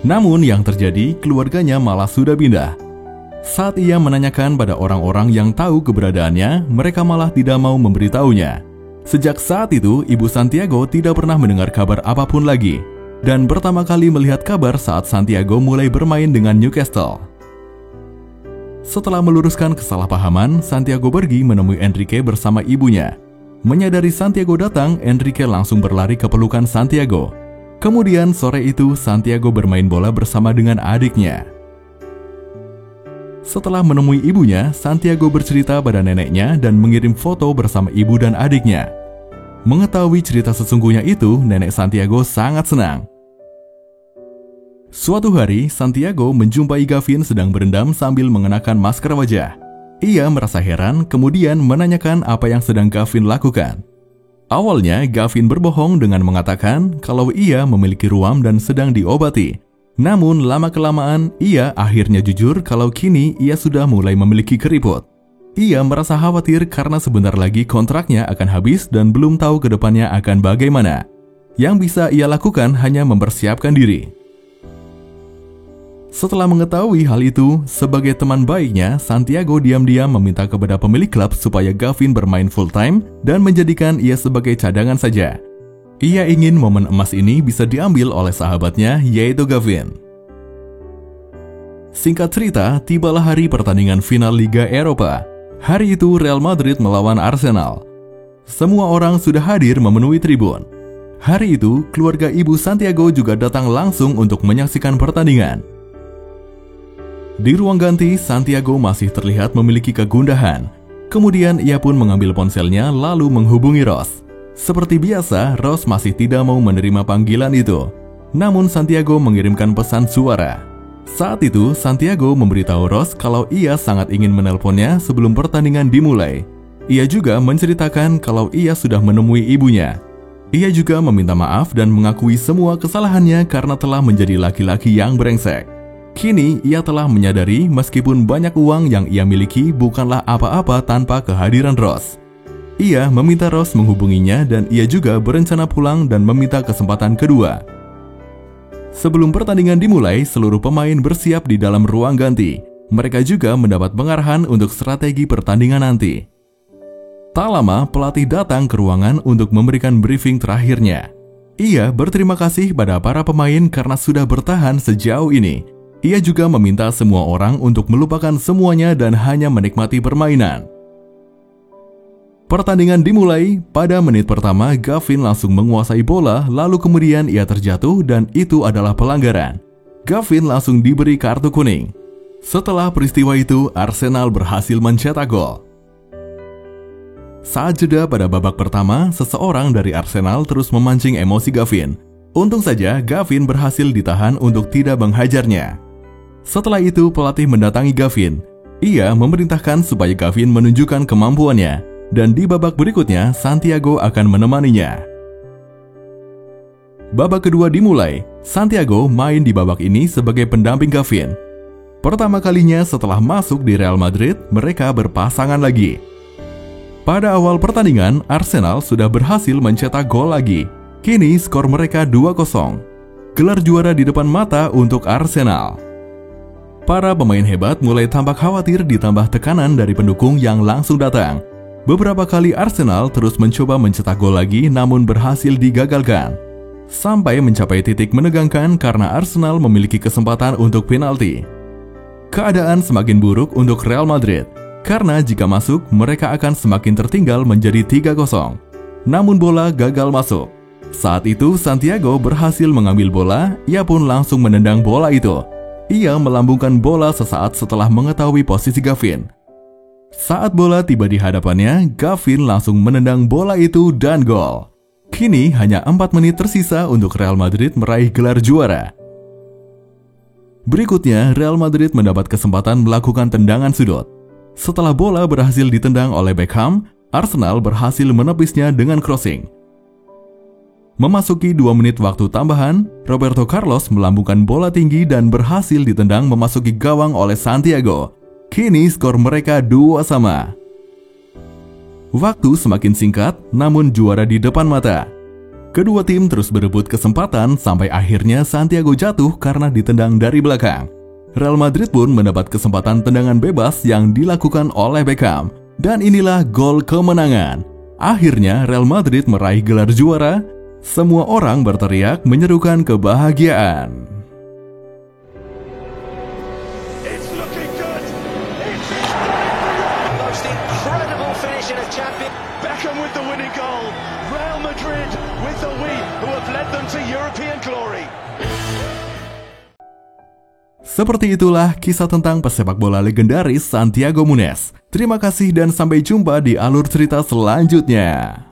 Namun yang terjadi, keluarganya malah sudah pindah. Saat ia menanyakan pada orang-orang yang tahu keberadaannya, mereka malah tidak mau memberitahunya. Sejak saat itu, Ibu Santiago tidak pernah mendengar kabar apapun lagi, dan pertama kali melihat kabar saat Santiago mulai bermain dengan Newcastle. Setelah meluruskan kesalahpahaman, Santiago pergi menemui Enrique bersama ibunya. Menyadari Santiago datang, Enrique langsung berlari ke pelukan Santiago. Kemudian sore itu, Santiago bermain bola bersama dengan adiknya. Setelah menemui ibunya, Santiago bercerita pada neneknya dan mengirim foto bersama ibu dan adiknya. Mengetahui cerita sesungguhnya itu, nenek Santiago sangat senang. Suatu hari, Santiago menjumpai Gavin sedang berendam sambil mengenakan masker wajah. Ia merasa heran, kemudian menanyakan apa yang sedang Gavin lakukan. Awalnya, Gavin berbohong dengan mengatakan kalau ia memiliki ruam dan sedang diobati. Namun, lama-kelamaan, ia akhirnya jujur kalau kini ia sudah mulai memiliki keriput. Ia merasa khawatir karena sebentar lagi kontraknya akan habis dan belum tahu ke depannya akan bagaimana. Yang bisa ia lakukan hanya mempersiapkan diri. Setelah mengetahui hal itu, sebagai teman baiknya, Santiago diam-diam meminta kepada pemilik klub supaya Gavin bermain full-time dan menjadikan ia sebagai cadangan saja. Ia ingin momen emas ini bisa diambil oleh sahabatnya, yaitu Gavin. Singkat cerita, tibalah hari pertandingan final Liga Eropa. Hari itu Real Madrid melawan Arsenal. Semua orang sudah hadir memenuhi tribun. Hari itu, keluarga Ibu Santiago juga datang langsung untuk menyaksikan pertandingan. Di ruang ganti, Santiago masih terlihat memiliki kegundahan. Kemudian ia pun mengambil ponselnya lalu menghubungi Rose. Seperti biasa, Rose masih tidak mau menerima panggilan itu. Namun Santiago mengirimkan pesan suara. Saat itu, Santiago memberitahu Rose kalau ia sangat ingin menelponnya sebelum pertandingan dimulai. Ia juga menceritakan kalau ia sudah menemui ibunya. Ia juga meminta maaf dan mengakui semua kesalahannya karena telah menjadi laki-laki yang brengsek. Kini, ia telah menyadari meskipun banyak uang yang ia miliki bukanlah apa-apa tanpa kehadiran Rose. Ia meminta Rose menghubunginya dan ia juga berencana pulang dan meminta kesempatan kedua. Sebelum pertandingan dimulai, seluruh pemain bersiap di dalam ruang ganti. Mereka juga mendapat pengarahan untuk strategi pertandingan nanti. Tak lama, pelatih datang ke ruangan untuk memberikan briefing terakhirnya. Ia berterima kasih pada para pemain karena sudah bertahan sejauh ini. Ia juga meminta semua orang untuk melupakan semuanya dan hanya menikmati permainan. Pertandingan dimulai. Pada menit pertama, Gavin langsung menguasai bola, lalu kemudian ia terjatuh dan itu adalah pelanggaran. Gavin langsung diberi kartu kuning. Setelah peristiwa itu, Arsenal berhasil mencetak gol. Saat jeda pada babak pertama, seseorang dari Arsenal terus memancing emosi Gavin. Untung saja Gavin berhasil ditahan untuk tidak menghajarnya. Setelah itu, pelatih mendatangi Gavin. Ia memerintahkan supaya Gavin menunjukkan kemampuannya, dan di babak berikutnya, Santiago akan menemaninya. Babak kedua dimulai. Santiago main di babak ini sebagai pendamping Gavin. Pertama kalinya setelah masuk di Real Madrid, mereka berpasangan lagi. Pada awal pertandingan, Arsenal sudah berhasil mencetak gol lagi. Kini skor mereka 2-0. Gelar juara di depan mata untuk Arsenal. Para pemain hebat mulai tampak khawatir ditambah tekanan dari pendukung yang langsung datang. Beberapa kali Arsenal terus mencoba mencetak gol lagi namun berhasil digagalkan. Sampai mencapai titik menegangkan karena Arsenal memiliki kesempatan untuk penalti. Keadaan semakin buruk untuk Real Madrid, karena jika masuk mereka akan semakin tertinggal menjadi 3-0. Namun bola gagal masuk. Saat itu Santiago berhasil mengambil bola, ia pun langsung menendang bola itu. Ia melambungkan bola sesaat setelah mengetahui posisi Gavin. Saat bola tiba di hadapannya, Gavin langsung menendang bola itu dan gol. Kini hanya 4 menit tersisa untuk Real Madrid meraih gelar juara. Berikutnya, Real Madrid mendapat kesempatan melakukan tendangan sudut. Setelah bola berhasil ditendang oleh Beckham, Arsenal berhasil menepisnya dengan crossing. Memasuki 2 menit waktu tambahan, Roberto Carlos melambungkan bola tinggi dan berhasil ditendang memasuki gawang oleh Santiago. Kini skor mereka 2-2. Waktu semakin singkat, namun juara di depan mata. Kedua tim terus berebut kesempatan sampai akhirnya Santiago jatuh karena ditendang dari belakang. Real Madrid pun mendapat kesempatan tendangan bebas yang dilakukan oleh Beckham. Dan inilah gol kemenangan. Akhirnya Real Madrid meraih gelar juara. Semua orang berteriak menyerukan kebahagiaan. It's looking good. It's the most incredible finish in a champion. Beckham with the winning goal. Real Madrid with the win who have led them to European glory. Seperti itulah kisah tentang pesepak bola legendaris Santiago Munez. Terima kasih dan sampai jumpa di alur cerita selanjutnya.